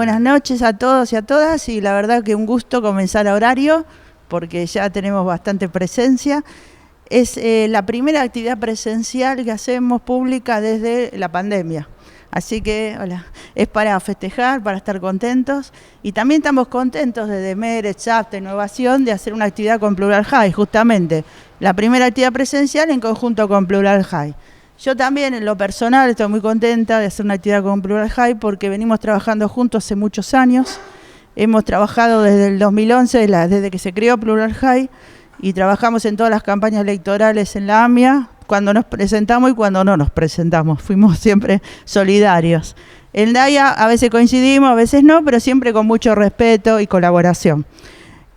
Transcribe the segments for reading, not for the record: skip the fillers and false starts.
buenas noches a todos y a todas, y la verdad que un gusto comenzar a horario, porque ya tenemos bastante presencia. Es la primera actividad presencial que hacemos pública desde la pandemia. Así que, hola, es para festejar, para estar contentos. Y también estamos contentos desde Mérez, Chafta, Innovación, de hacer una actividad con Plural High, justamente. La primera actividad presencial en conjunto con Plural High. Yo también, en lo personal, estoy muy contenta de hacer una actividad con Plural High porque venimos trabajando juntos hace muchos años. Hemos trabajado desde el 2011, desde que se creó Plural High, y trabajamos en todas las campañas electorales en la AMIA, cuando nos presentamos y cuando no nos presentamos. Fuimos siempre solidarios. En DAIA a veces coincidimos, a veces no, pero siempre con mucho respeto y colaboración.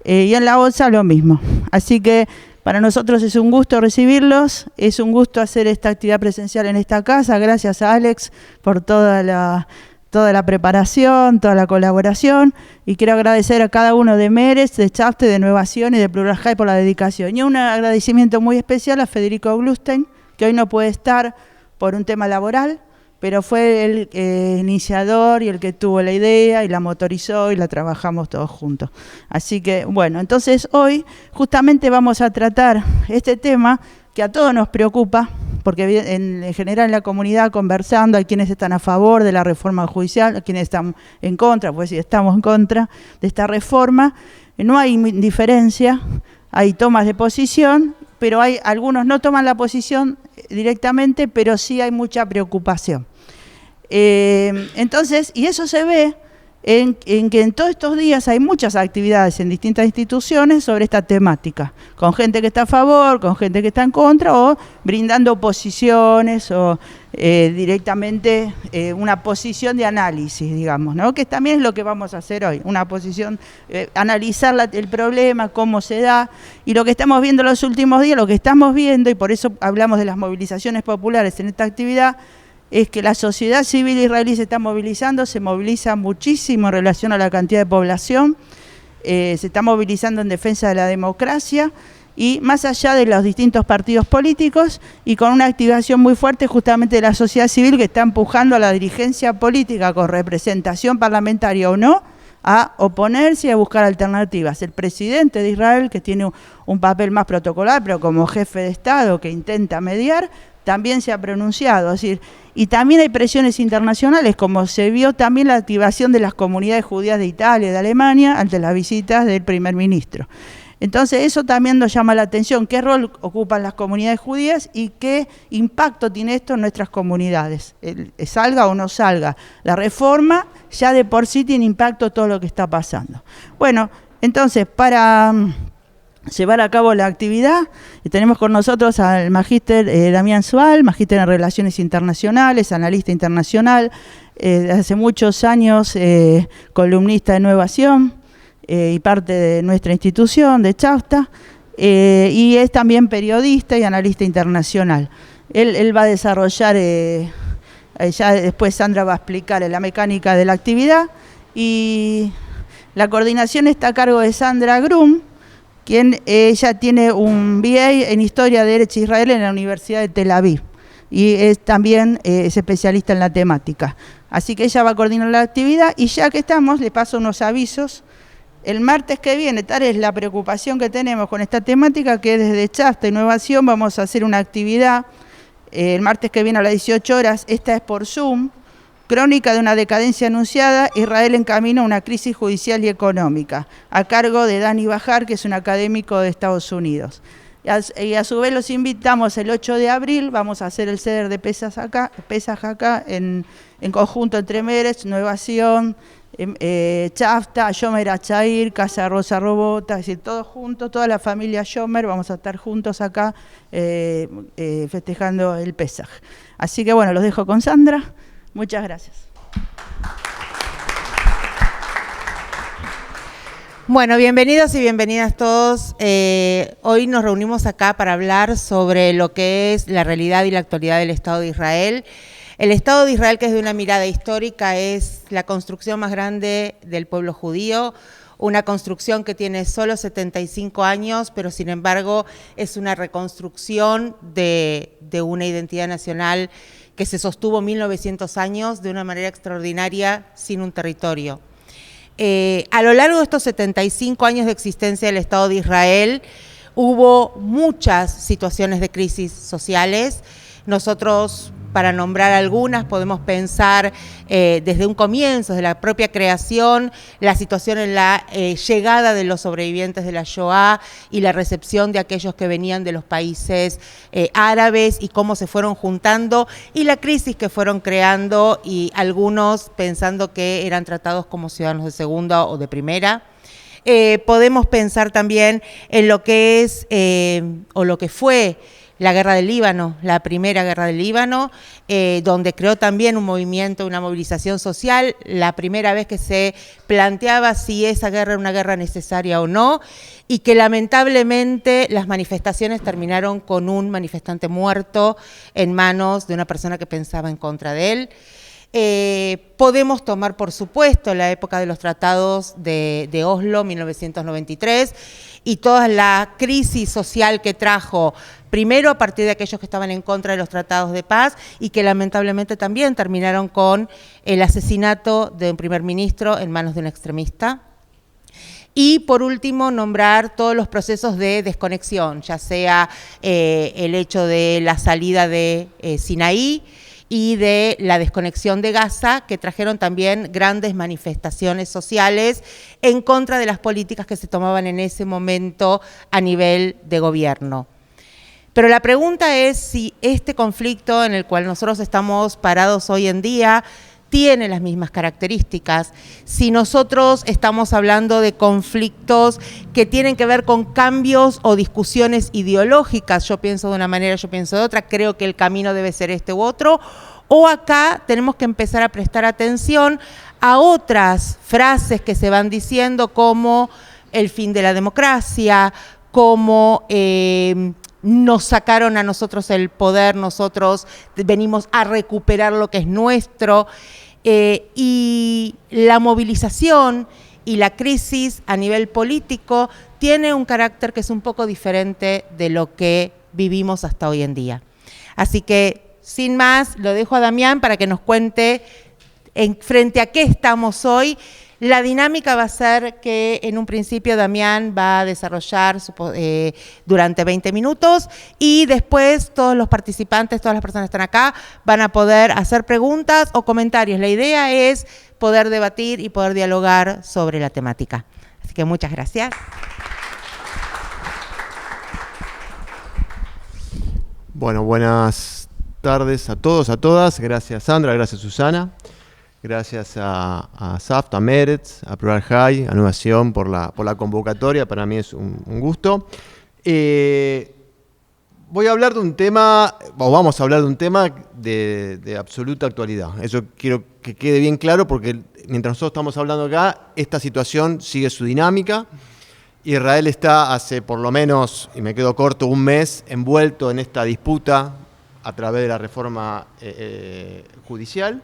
Y en la OLSA lo mismo. Así que para nosotros es un gusto recibirlos, es un gusto hacer esta actividad presencial en esta casa. Gracias a Alex por toda la preparación, toda la colaboración, y quiero agradecer a cada uno de Mérez, de Chafta, de Innovación y de Plural High por la dedicación. Y un agradecimiento muy especial a Federico Glustein, que hoy no puede estar por un tema laboral, pero fue el iniciador y el que tuvo la idea y la motorizó y la trabajamos todos juntos. Así que, bueno, entonces hoy justamente vamos a tratar este tema que a todos nos preocupa, porque en general en la comunidad conversando hay quienes están a favor de la reforma judicial, quienes están en contra, pues si estamos en contra de esta reforma, no hay indiferencia, hay tomas de posición, pero algunos no toman la posición directamente, pero sí hay mucha preocupación. Entonces, y eso se ve en que en todos estos días hay muchas actividades en distintas instituciones sobre esta temática, con gente que está a favor, con gente que está en contra, o brindando posiciones o directamente una posición de análisis, digamos, ¿no? Que también es lo que vamos a hacer hoy, una posición, analizar el problema, cómo se da, y lo que estamos viendo en los últimos días, lo que estamos viendo, y por eso hablamos de las movilizaciones populares en esta actividad, es que la sociedad civil israelí se está movilizando, se moviliza muchísimo en relación a la cantidad de población, se está movilizando en defensa de la democracia y más allá de los distintos partidos políticos, y con una activación muy fuerte justamente de la sociedad civil que está empujando a la dirigencia política con representación parlamentaria o no, a oponerse y a buscar alternativas. El presidente de Israel, que tiene un papel más protocolar, pero como jefe de Estado que intenta mediar, también se ha pronunciado, es decir, y también hay presiones internacionales, como se vio también la activación de las comunidades judías de Italia y de Alemania ante las visitas del primer ministro. Entonces eso también nos llama la atención, qué rol ocupan las comunidades judías y qué impacto tiene esto en nuestras comunidades, salga o no salga. La reforma ya de por sí tiene impacto en todo lo que está pasando. Bueno, entonces para llevar a cabo la actividad, tenemos con nosotros al magíster Damián Sual, magíster en Relaciones Internacionales, analista internacional, hace muchos años columnista de Innovación y parte de nuestra institución, de Chafta, y es también periodista y analista internacional. Él va a desarrollar, ya después Sandra va a explicar la mecánica de la actividad, y la coordinación está a cargo de Sandra Grum, quien ella tiene un BA en Historia de Eretz Israel en la Universidad de Tel Aviv y es también es especialista en la temática. Así que ella va a coordinar la actividad, y ya que estamos, le paso unos avisos. El martes que viene, tal es la preocupación que tenemos con esta temática, que desde Chafta Innovación vamos a hacer una actividad el martes que viene a las 18 horas, esta es por Zoom, Crónica de una decadencia anunciada, Israel en camino a una crisis judicial y económica, a cargo de Dani Bajar, que es un académico de Estados Unidos. Y a su vez los invitamos el 8 de abril, vamos a hacer el ceder de Pesaj acá en conjunto entre Mérez, Innovación, Chafta, Yomer Achair, Casa Rosa Robota, es decir, todos juntos, toda la familia Yomer, vamos a estar juntos acá festejando el Pesaj. Así que bueno, los dejo con Sandra. Muchas gracias. Bueno, bienvenidos y bienvenidas todos. Hoy nos reunimos acá para hablar sobre lo que es la realidad y la actualidad del Estado de Israel. El Estado de Israel, que es de una mirada histórica, es la construcción más grande del pueblo judío, una construcción que tiene solo 75 años, pero sin embargo es una reconstrucción de una identidad nacional que se sostuvo 1900 años de una manera extraordinaria sin un territorio. A lo largo de estos 75 años de existencia del Estado de Israel, hubo muchas situaciones de crisis sociales. Nosotros, para nombrar algunas, podemos pensar desde un comienzo, desde la propia creación, la situación en la llegada de los sobrevivientes de la Shoah y la recepción de aquellos que venían de los países árabes y cómo se fueron juntando y la crisis que fueron creando y algunos pensando que eran tratados como ciudadanos de segunda o de primera. Podemos pensar también en lo que es o lo que fue la guerra del Líbano, la primera guerra del Líbano, donde creó también un movimiento, una movilización social, la primera vez que se planteaba si esa guerra era una guerra necesaria o no, y que lamentablemente las manifestaciones terminaron con un manifestante muerto en manos de una persona que pensaba en contra de él. Podemos tomar, por supuesto, la época de los tratados de Oslo, 1993, y toda la crisis social que trajo, primero a partir de aquellos que estaban en contra de los tratados de paz y que lamentablemente también terminaron con el asesinato de un primer ministro en manos de un extremista. Y por último, nombrar todos los procesos de desconexión, ya sea el hecho de la salida de Sinaí, y de la desconexión de Gaza, que trajeron también grandes manifestaciones sociales en contra de las políticas que se tomaban en ese momento a nivel de gobierno. Pero la pregunta es si este conflicto en el cual nosotros estamos parados hoy en día tiene las mismas características, si nosotros estamos hablando de conflictos que tienen que ver con cambios o discusiones ideológicas, yo pienso de una manera, yo pienso de otra, creo que el camino debe ser este u otro, o acá tenemos que empezar a prestar atención a otras frases que se van diciendo como el fin de la democracia, como nos sacaron a nosotros el poder, nosotros venimos a recuperar lo que es nuestro, y la movilización y la crisis a nivel político tiene un carácter que es un poco diferente de lo que vivimos hasta hoy en día. Así que, sin más, lo dejo a Damián para que nos cuente frente a qué estamos hoy. La dinámica va a ser que en un principio Damián va a desarrollar durante 20 minutos y después todos los participantes, todas las personas que están acá, van a poder hacer preguntas o comentarios. La idea es poder debatir y poder dialogar sobre la temática. Así que muchas gracias. Bueno, buenas tardes a todos, a todas. Gracias Sandra, gracias Susana. Gracias a SAFT, a Meretz, a Plural High, a Nueva Sion por la convocatoria. Para mí es un gusto. Voy a hablar de un tema, o vamos a hablar de un tema de absoluta actualidad. Eso quiero que quede bien claro porque mientras nosotros estamos hablando acá, esta situación sigue su dinámica. Israel está hace por lo menos, y me quedo corto, un mes envuelto en esta disputa a través de la reforma judicial.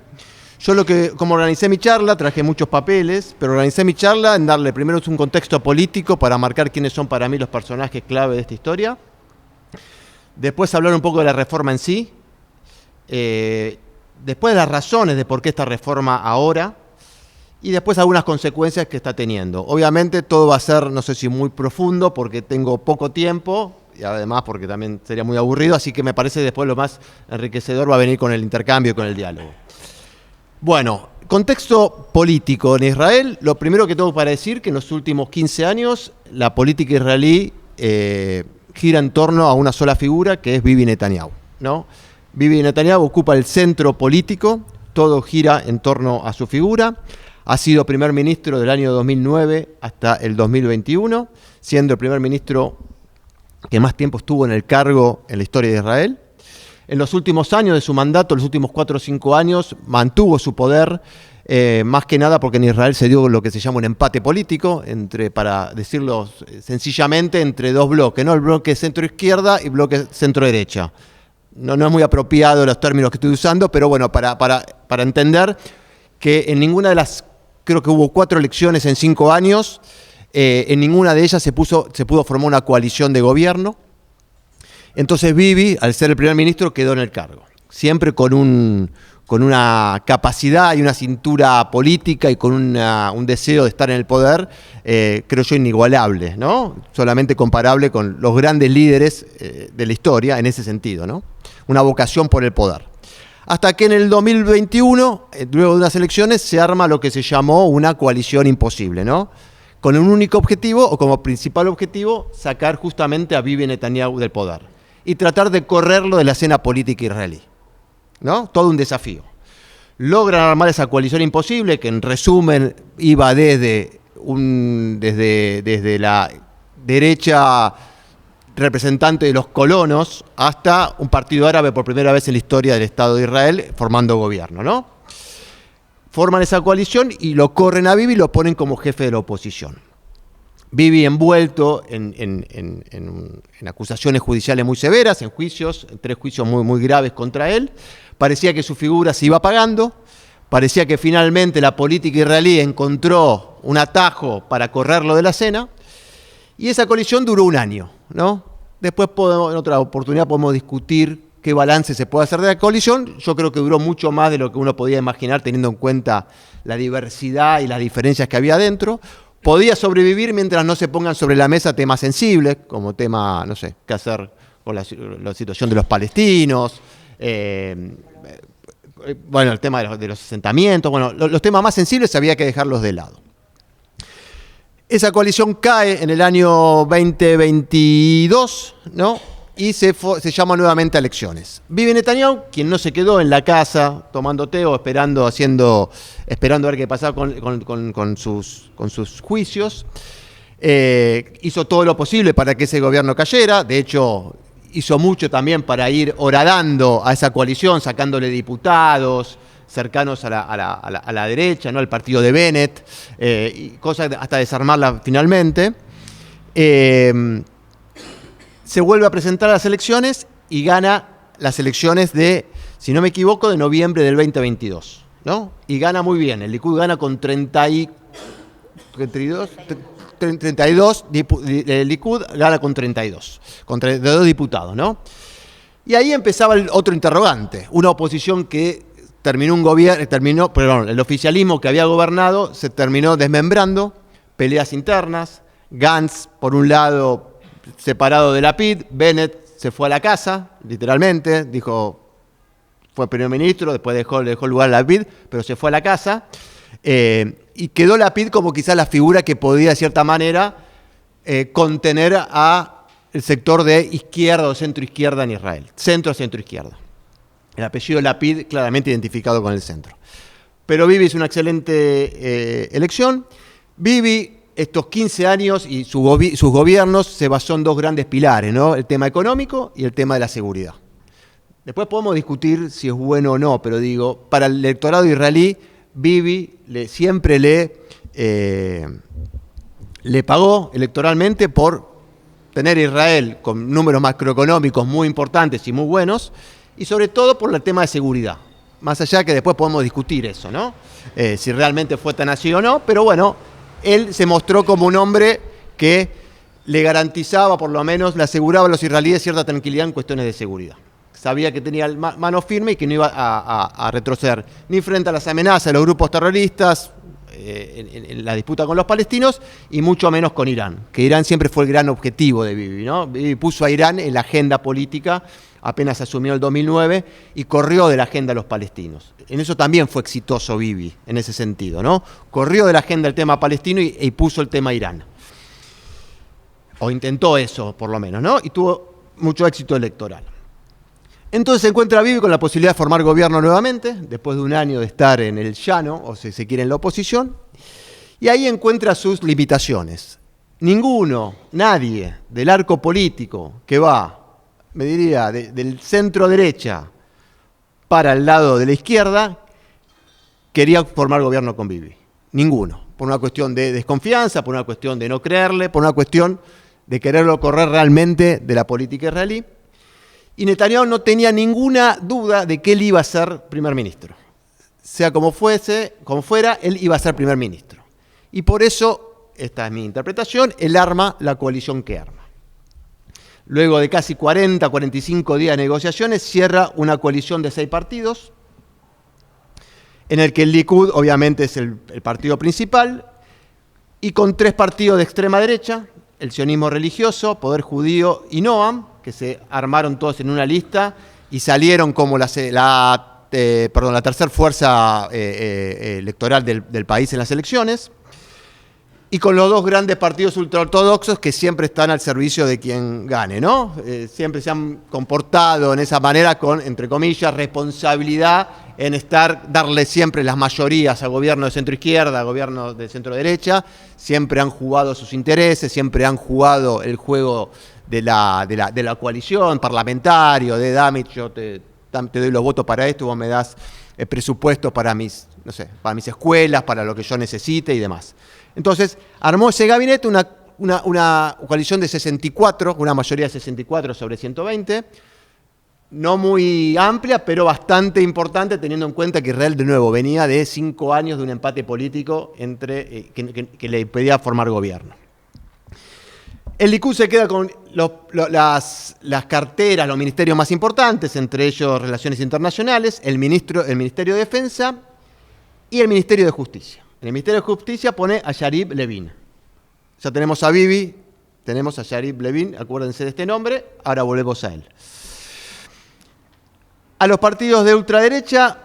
Yo como organicé mi charla, traje muchos papeles, pero organicé mi charla en darle primero un contexto político para marcar quiénes son para mí los personajes clave de esta historia. Después hablar un poco de la reforma en sí. Después de las razones de por qué esta reforma ahora. Y después algunas consecuencias que está teniendo. Obviamente todo va a ser, no sé si muy profundo, porque tengo poco tiempo. Y además porque también sería muy aburrido. Así que me parece que después lo más enriquecedor va a venir con el intercambio y con el diálogo. Bueno, contexto político en Israel. Lo primero que tengo para decir que en los últimos 15 años la política israelí gira en torno a una sola figura, que es Bibi Netanyahu, ¿no? Bibi Netanyahu ocupa el centro político, todo gira en torno a su figura. Ha sido primer ministro del año 2009 hasta el 2021, siendo el primer ministro que más tiempo estuvo en el cargo en la historia de Israel. En los últimos años de su mandato, los últimos 4 o 5 años, mantuvo su poder, más que nada porque en Israel se dio lo que se llama un empate político, para decirlo sencillamente, entre dos bloques, ¿no? El bloque centro-izquierda y el bloque centro-derecha. No es muy apropiado los términos que estoy usando, pero bueno, para entender que en ninguna de las, creo que hubo 4 elecciones en 5 años, en ninguna de ellas se pudo formar una coalición de gobierno. Entonces Bibi, al ser el primer ministro, quedó en el cargo, siempre con con una capacidad y una cintura política y con un deseo de estar en el poder, creo yo, inigualable, ¿no? Solamente comparable con los grandes líderes de la historia en ese sentido, ¿no? Una vocación por el poder. Hasta que en el 2021, luego de unas elecciones, se arma lo que se llamó una coalición imposible, ¿no? Con un único objetivo, o como principal objetivo, sacar justamente a Bibi Netanyahu del poder y tratar de correrlo de la escena política israelí, ¿no? Todo un desafío. Logran armar esa coalición imposible, que en resumen iba desde la derecha representante de los colonos hasta un partido árabe por primera vez en la historia del Estado de Israel formando gobierno, ¿no? Forman esa coalición y lo corren a Bibi y lo ponen como jefe de la oposición. Bibi envuelto en acusaciones judiciales muy severas, en juicios, en 3 juicios muy graves contra él. Parecía que su figura se iba apagando, parecía que finalmente la política israelí encontró un atajo para correrlo de la escena, y esa coalición duró 1 año, ¿no? Después en otra oportunidad podemos discutir qué balance se puede hacer de la coalición. Yo creo que duró mucho más de lo que uno podía imaginar, teniendo en cuenta la diversidad y las diferencias que había dentro. Podía sobrevivir mientras no se pongan sobre la mesa temas sensibles, como tema, no sé, qué hacer con la situación de los palestinos, bueno, el tema de los asentamientos, bueno, los temas más sensibles había que dejarlos de lado. Esa coalición cae en el año 2022, ¿no? Y se llama nuevamente a elecciones. Bibi Netanyahu, quien no se quedó en la casa tomando té o esperando a ver qué pasaba con sus juicios, hizo todo lo posible para que ese gobierno cayera. De hecho, hizo mucho también para ir horadando a esa coalición, sacándole diputados cercanos a la derecha, ¿no? El partido de Bennett, y cosa hasta desarmarla finalmente. Se vuelve a presentar a las elecciones y gana las elecciones de, si no me equivoco, de noviembre del 2022, ¿no? Y gana muy bien. El Likud gana con 32, el Likud gana con 32 diputados, ¿no? Y ahí empezaba el otro interrogante, una oposición que el oficialismo que había gobernado se terminó desmembrando, peleas internas, Gantz, por un lado, separado de Lapid, Bennett se fue a la casa, literalmente, fue primer ministro, después dejó lugar a Lapid, pero se fue a la casa, y quedó Lapid como quizás la figura que podía, de cierta manera, contener a el sector de izquierda o centro-izquierda en Israel, centro-centro-izquierda. El apellido Lapid claramente identificado con el centro. Pero Bibi es una excelente elección. Bibi, estos 15 años y sus gobiernos se basó en 2 grandes pilares, ¿no? El tema económico y el tema de la seguridad. Después podemos discutir si es bueno o no, pero digo, para el electorado israelí, Bibi siempre le pagó electoralmente por tener Israel con números macroeconómicos muy importantes y muy buenos, y sobre todo por el tema de seguridad. Más allá que después podemos discutir eso, ¿no? Si realmente fue tan así o no, pero bueno, él se mostró como un hombre que le garantizaba, por lo menos, le aseguraba a los israelíes cierta tranquilidad en cuestiones de seguridad. Sabía que tenía mano firme y que no iba a retroceder ni frente a las amenazas de los grupos terroristas, en la disputa con los palestinos, y mucho menos con Irán, que Irán siempre fue el gran objetivo de Bibi, ¿no? Bibi puso a Irán en la agenda política apenas asumió el 2009 y corrió de la agenda a los palestinos. En eso también fue exitoso Bibi, en ese sentido, ¿no? Corrió de la agenda el tema palestino y puso el tema Irán. O intentó eso, por lo menos, ¿no? Y tuvo mucho éxito electoral. Entonces se encuentra Bibi con la posibilidad de formar gobierno nuevamente, después de 1 año de estar en el llano, o si se quiere en la oposición, y ahí encuentra sus limitaciones. Nadie del arco político que va, me diría, del centro derecha para el lado de la izquierda, quería formar gobierno con Bibi. Ninguno. Por una cuestión de desconfianza, por una cuestión de no creerle, por una cuestión de quererlo correr realmente de la política israelí. Y Netanyahu no tenía ninguna duda de que él iba a ser primer ministro. Sea como fuera, él iba a ser primer ministro. Y por eso, esta es mi interpretación, él arma la coalición que arma. Luego de casi 40, 45 días de negociaciones, cierra una coalición de 6 partidos, en el que el Likud obviamente es el partido principal, y con 3 partidos de extrema derecha, el sionismo religioso, Poder Judío y Noam, que se armaron todos en una lista y salieron como la tercera fuerza electoral del país en las elecciones, y con los 2 grandes partidos ultraortodoxos que siempre están al servicio de quien gane, ¿no? Siempre se han comportado en esa manera con, entre comillas, responsabilidad en darle siempre las mayorías al gobierno de centro-izquierda, al gobierno de centro-derecha. Siempre han jugado sus intereses, siempre han jugado el juego de la coalición parlamentario, de dame, yo te doy los votos para esto, vos me das el presupuesto para mis escuelas, para lo que yo necesite y demás. Entonces, armó ese gabinete una coalición de 64, una mayoría de 64 sobre 120, no muy amplia, pero bastante importante, teniendo en cuenta que Israel, de nuevo, venía de 5 años de un empate político que le impedía formar gobierno. El Likud se queda con las carteras, los ministerios más importantes, entre ellos Relaciones Internacionales, el Ministerio de Defensa y el Ministerio de Justicia. En el Ministerio de Justicia pone a Yariv Levin. Ya tenemos a Bibi, tenemos a Yariv Levin, acuérdense de este nombre, ahora volvemos a él. A los partidos de ultraderecha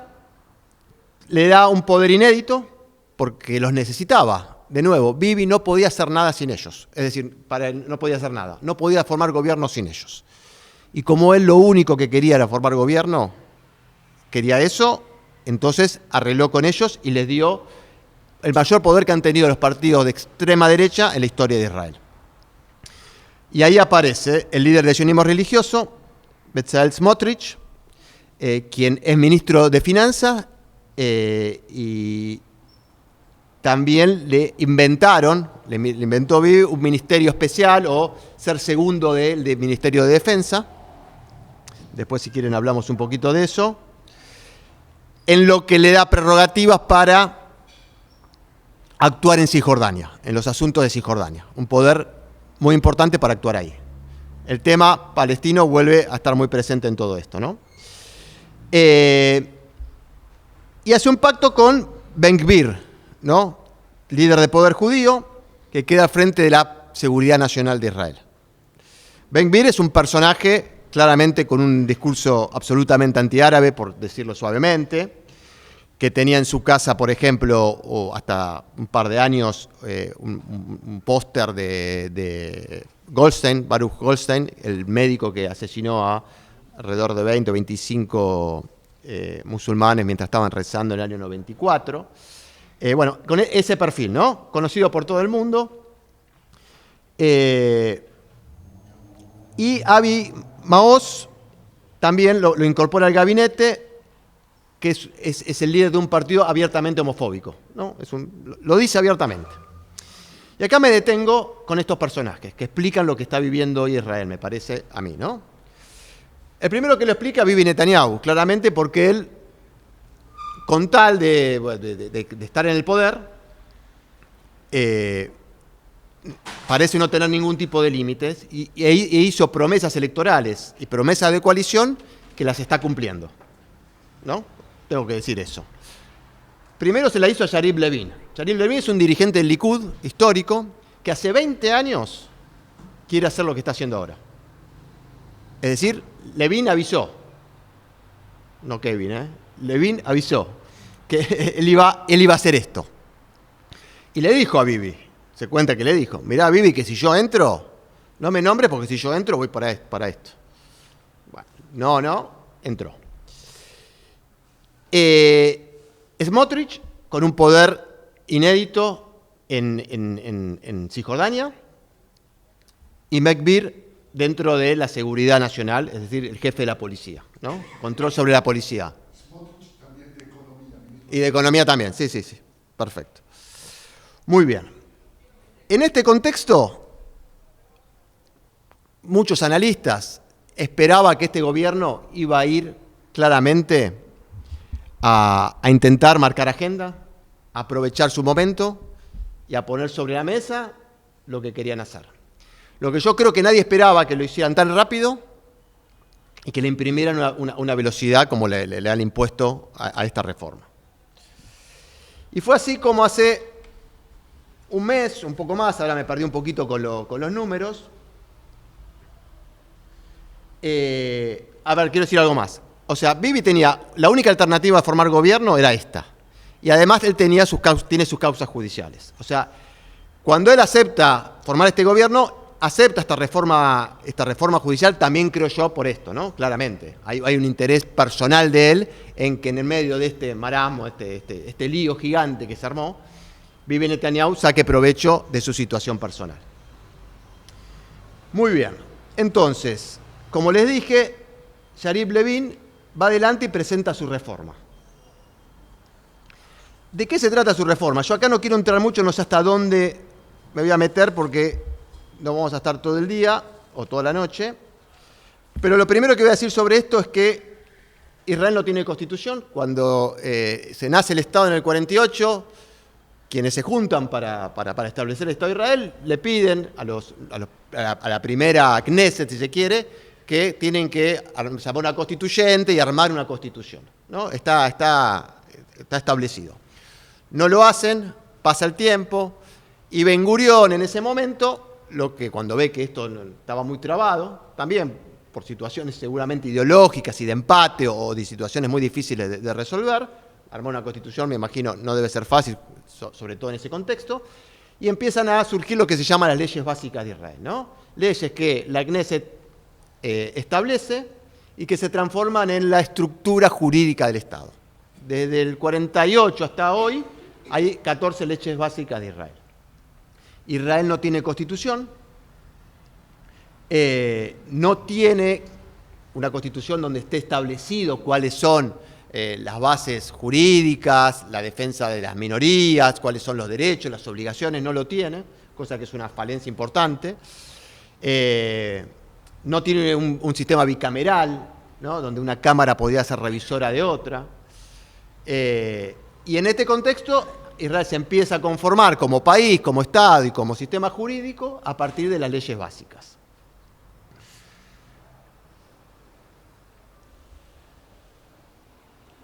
le da un poder inédito porque los necesitaba. De nuevo, Bibi no podía hacer nada sin ellos. Es decir, para él no podía hacer nada. No podía formar gobierno sin ellos. Y como él lo único que quería era formar gobierno, quería eso, entonces arregló con ellos y les dio el mayor poder que han tenido los partidos de extrema derecha en la historia de Israel. Y ahí aparece el líder del sionismo religioso, Bezalel Smotrich, quien es ministro de Finanzas y también le inventó Bibi un ministerio especial o ser segundo del Ministerio de Defensa. Después, si quieren, hablamos un poquito de eso. En lo que le da prerrogativas para actuar en Cisjordania, en los asuntos de Cisjordania. Un poder muy importante para actuar ahí. El tema palestino vuelve a estar muy presente en todo esto, ¿no? Y hace un pacto con Ben-Gvir, ¿no? Líder de Poder Judío, que queda al frente de la seguridad nacional de Israel. Ben-Gvir es un personaje claramente con un discurso absolutamente antiárabe, por decirlo suavemente, que tenía en su casa, por ejemplo, o hasta un par de años, un póster de Goldstein, Baruch Goldstein, el médico que asesinó a alrededor de 20 o 25 musulmanes mientras estaban rezando en el año 94. Bueno, con ese perfil, ¿no? Conocido por todo el mundo. Y Avi Maoz también lo incorpora al gabinete, que es el líder de un partido abiertamente homofóbico, ¿no? Lo dice abiertamente. Y acá me detengo con estos personajes que explican lo que está viviendo hoy Israel, me parece a mí, ¿no? El primero que lo explica es Bibi Netanyahu, claramente porque él, con tal de estar en el poder, parece no tener ningún tipo de límites e hizo promesas electorales y promesas de coalición que las está cumpliendo, ¿no? Tengo que decir eso. Primero se la hizo a Yariv Levin. Yariv Levin es un dirigente del Likud histórico que hace 20 años quiere hacer lo que está haciendo ahora. Es decir, Levin avisó, no Kevin, Levin avisó que él iba a hacer esto. Y le dijo a Bibi, se cuenta que le dijo, mirá Bibi, que si yo entro, no me nombres porque si yo entro voy para esto. Bueno, no, entró. Smotrich, con un poder inédito en Cisjordania, y Ben-Gvir dentro de la seguridad nacional, es decir, el jefe de la policía, ¿no? Control sobre la policía. Smotrich también de economía. Y de economía también, sí, perfecto. Muy bien. En este contexto, muchos analistas esperaban que este gobierno iba a ir claramente a intentar marcar agenda, a aprovechar su momento y a poner sobre la mesa lo que querían hacer. Lo que yo creo que nadie esperaba que lo hicieran tan rápido y que le imprimieran una velocidad como le han impuesto a esta reforma. Y fue así como hace un mes, un poco más, ahora me perdí un poquito con los números. A ver, quiero decir algo más. O sea, Bibi tenía, la única alternativa a formar gobierno era esta. Y además él tiene sus causas judiciales. O sea, cuando él acepta formar este gobierno, acepta esta reforma judicial, también creo yo por esto, ¿no? Claramente. Hay un interés personal de él en que en el medio de este marasmo, este lío gigante que se armó, Bibi Netanyahu saque provecho de su situación personal. Muy bien. Entonces, como les dije, Yariv Levin va adelante y presenta su reforma. ¿De qué se trata su reforma? Yo acá no quiero entrar mucho, no sé hasta dónde me voy a meter porque no vamos a estar todo el día o toda la noche. Pero lo primero que voy a decir sobre esto es que Israel no tiene constitución. Cuando se nace el Estado en el 48, quienes se juntan para establecer el Estado de Israel le piden a la primera Knesset, si se quiere, que tienen que llamar una constituyente y armar una constitución, ¿no? Está establecido. No lo hacen, pasa el tiempo, y Ben Gurión en ese momento, cuando ve que esto estaba muy trabado, también por situaciones seguramente ideológicas y de empate o de situaciones muy difíciles de resolver, armar una constitución, me imagino, no debe ser fácil, sobre todo en ese contexto, y empiezan a surgir lo que se llaman las leyes básicas de Israel, ¿no? Leyes que la Knesset establece y que se transforman en la estructura jurídica del Estado. Desde el 48 hasta hoy hay 14 leyes básicas de Israel. Israel no tiene constitución, no tiene una constitución donde esté establecido cuáles son las bases jurídicas, la defensa de las minorías, cuáles son los derechos, las obligaciones, no lo tiene, cosa que es una falencia importante. No tiene un sistema bicameral, ¿no? Donde una cámara podía ser revisora de otra. Y en este contexto, Israel se empieza a conformar como país, como Estado y como sistema jurídico a partir de las leyes básicas.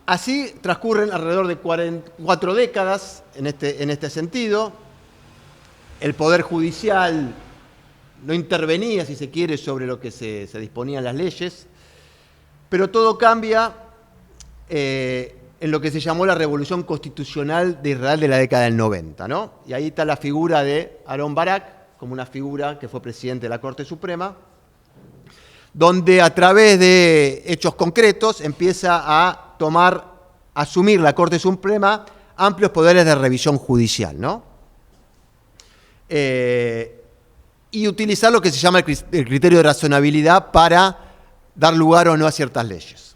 Así transcurren alrededor de 4 décadas en este sentido. El Poder Judicial no intervenía, si se quiere, sobre lo que se disponían las leyes, pero todo cambia en lo que se llamó la Revolución Constitucional de Israel de la década del 90, ¿no? Y ahí está la figura de Aarón Barak, como una figura que fue presidente de la Corte Suprema, donde a través de hechos concretos empieza a asumir la Corte Suprema amplios poderes de revisión judicial, ¿no? Y utilizar lo que se llama el criterio de razonabilidad para dar lugar o no a ciertas leyes.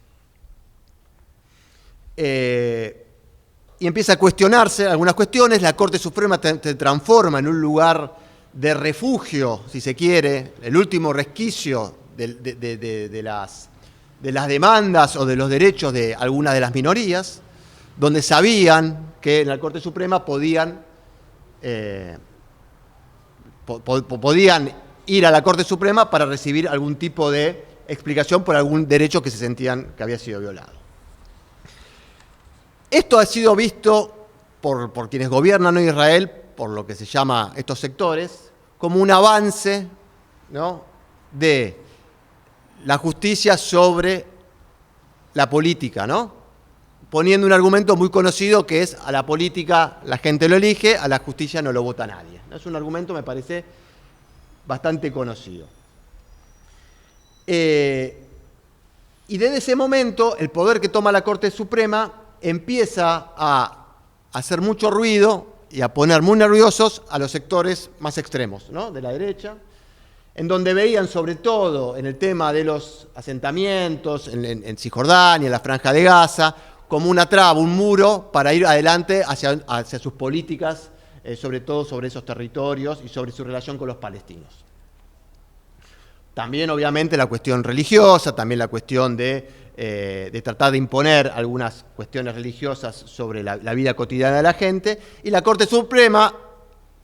Y empieza a cuestionarse algunas cuestiones, la Corte Suprema se transforma en un lugar de refugio, si se quiere, el último resquicio de las demandas o de los derechos de algunas de las minorías, donde sabían que en la Corte Suprema podían ir a la Corte Suprema para recibir algún tipo de explicación por algún derecho que se sentían que había sido violado. Esto ha sido visto por quienes gobiernan hoy Israel, por lo que se llama estos sectores, como un avance, ¿no?, de la justicia sobre la política, ¿no? Poniendo un argumento muy conocido que es: a la política la gente lo elige, a la justicia no lo vota nadie. Es un argumento, me parece, bastante conocido. Y desde ese momento, el poder que toma la Corte Suprema empieza a hacer mucho ruido y a poner muy nerviosos a los sectores más extremos, ¿no?, de la derecha, en donde veían, sobre todo en el tema de los asentamientos en Cisjordania, en la Franja de Gaza, como una traba, un muro para ir adelante hacia sus políticas, sobre todo sobre esos territorios y sobre su relación con los palestinos. También, obviamente, la cuestión religiosa, también la cuestión de tratar de imponer algunas cuestiones religiosas sobre la vida cotidiana de la gente, y la Corte Suprema,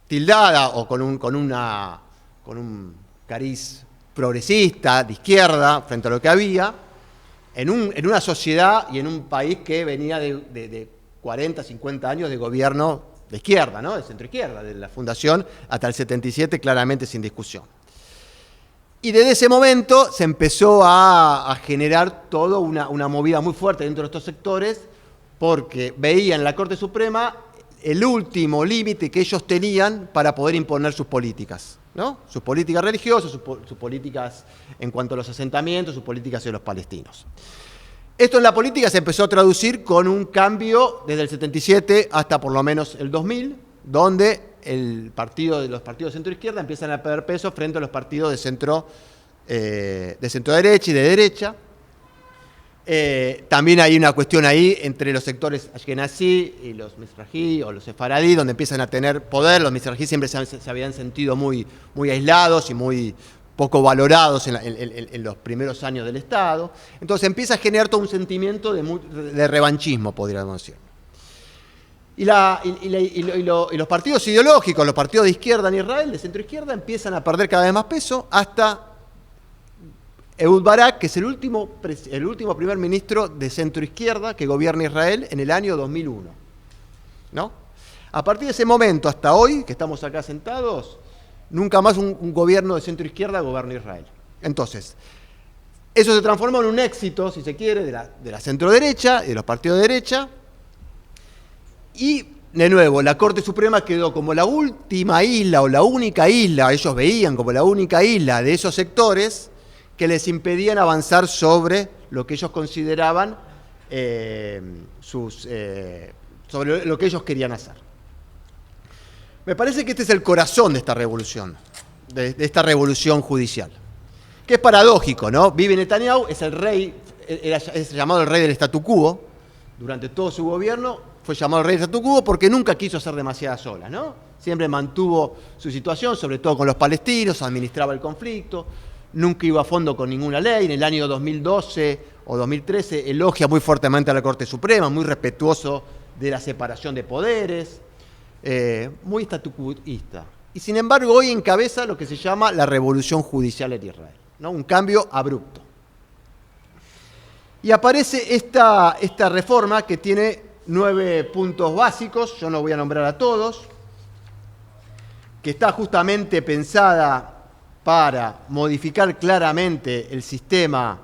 tildada o con un cariz progresista, de izquierda, frente a lo que había, en una sociedad y en un país que venía de 40, 50 años de gobierno de izquierda, ¿no? De centro-izquierda, de la fundación hasta el 77, claramente sin discusión. Y desde ese momento se empezó a generar toda una movida muy fuerte dentro de estos sectores, porque veían en la Corte Suprema el último límite que ellos tenían para poder imponer sus políticas, ¿no? Sus políticas religiosas, sus políticas en cuanto a los asentamientos, sus políticas hacia los palestinos. Esto en la política se empezó a traducir con un cambio desde el 77 hasta por lo menos el 2000, donde los partidos de centro-izquierda empiezan a perder peso frente a los partidos de centro-derecha y de derecha. También hay una cuestión ahí entre los sectores ashkenazí y los mizrají o los sefaradí, donde empiezan a tener poder. Los mizrají siempre se habían sentido muy aislados y muy poco valorados en los primeros años del Estado. Entonces empieza a generar todo un sentimiento de revanchismo, podríamos decir. Y los partidos ideológicos, los partidos de izquierda en Israel, de centro-izquierda, empiezan a perder cada vez más peso hasta Ehud Barak, que es el último primer ministro de centro-izquierda que gobierna Israel en el año 2001, ¿no? A partir de ese momento hasta hoy, que estamos acá sentados, nunca más un gobierno de centro-izquierda gobierna Israel. Entonces, eso se transformó en un éxito, si se quiere, de la centro-derecha y de los partidos de derecha. Y, de nuevo, la Corte Suprema quedó como la última isla o la única isla, ellos veían como la única isla de esos sectores que les impedían avanzar sobre lo que ellos consideraban sobre lo que ellos querían hacer. Me parece que este es el corazón de esta revolución, de esta revolución judicial, que es paradójico, ¿no? Bibi Netanyahu es el rey, es llamado el rey del statu quo, durante todo su gobierno fue llamado el rey del statu quo porque nunca quiso hacer demasiadas olas, ¿no? Siempre mantuvo su situación, sobre todo con los palestinos, administraba el conflicto, nunca iba a fondo con ninguna ley. En el año 2012 o 2013 elogia muy fuertemente a la Corte Suprema, muy respetuoso de la separación de poderes, muy estatucuista. Y sin embargo hoy encabeza lo que se llama la revolución judicial en Israel, ¿no? Un cambio abrupto. Y aparece esta reforma que tiene 9 puntos básicos, yo no voy a nombrar a todos, que está justamente pensada para modificar claramente el sistema,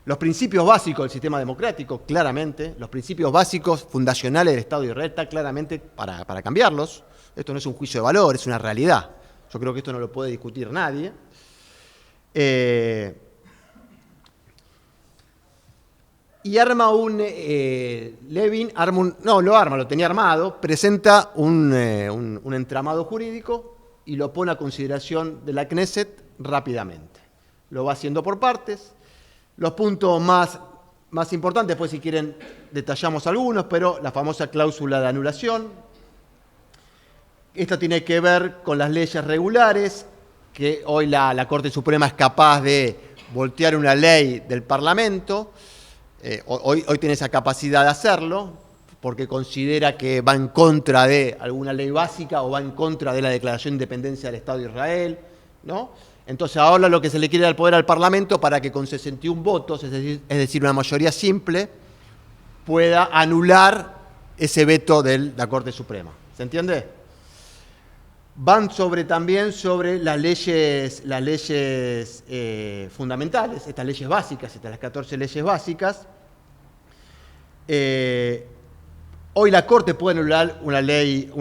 los principios básicos del sistema democrático, claramente, los principios básicos fundacionales del Estado de Israel, está claramente para cambiarlos. Esto no es un juicio de valor, es una realidad. Yo creo que esto no lo puede discutir nadie. Y arma Levin lo tenía armado, presenta un entramado jurídico y lo pone a consideración de la Knesset rápidamente. Lo va haciendo por partes. Los puntos más importantes, después si quieren detallamos algunos, pero la famosa cláusula de anulación. Esto tiene que ver con las leyes regulares, que hoy la Corte Suprema es capaz de voltear una ley del Parlamento. Hoy tiene esa capacidad de hacerlo, porque considera que va en contra de alguna ley básica o va en contra de la Declaración de Independencia del Estado de Israel, ¿no? Entonces ahora lo que se le quiere dar poder al Parlamento para que con 61 votos, es decir, una mayoría simple, pueda anular ese veto de la Corte Suprema. ¿Se entiende? Van también sobre las leyes fundamentales, estas leyes básicas, las 14 leyes básicas. Hoy la Corte puede anular una ley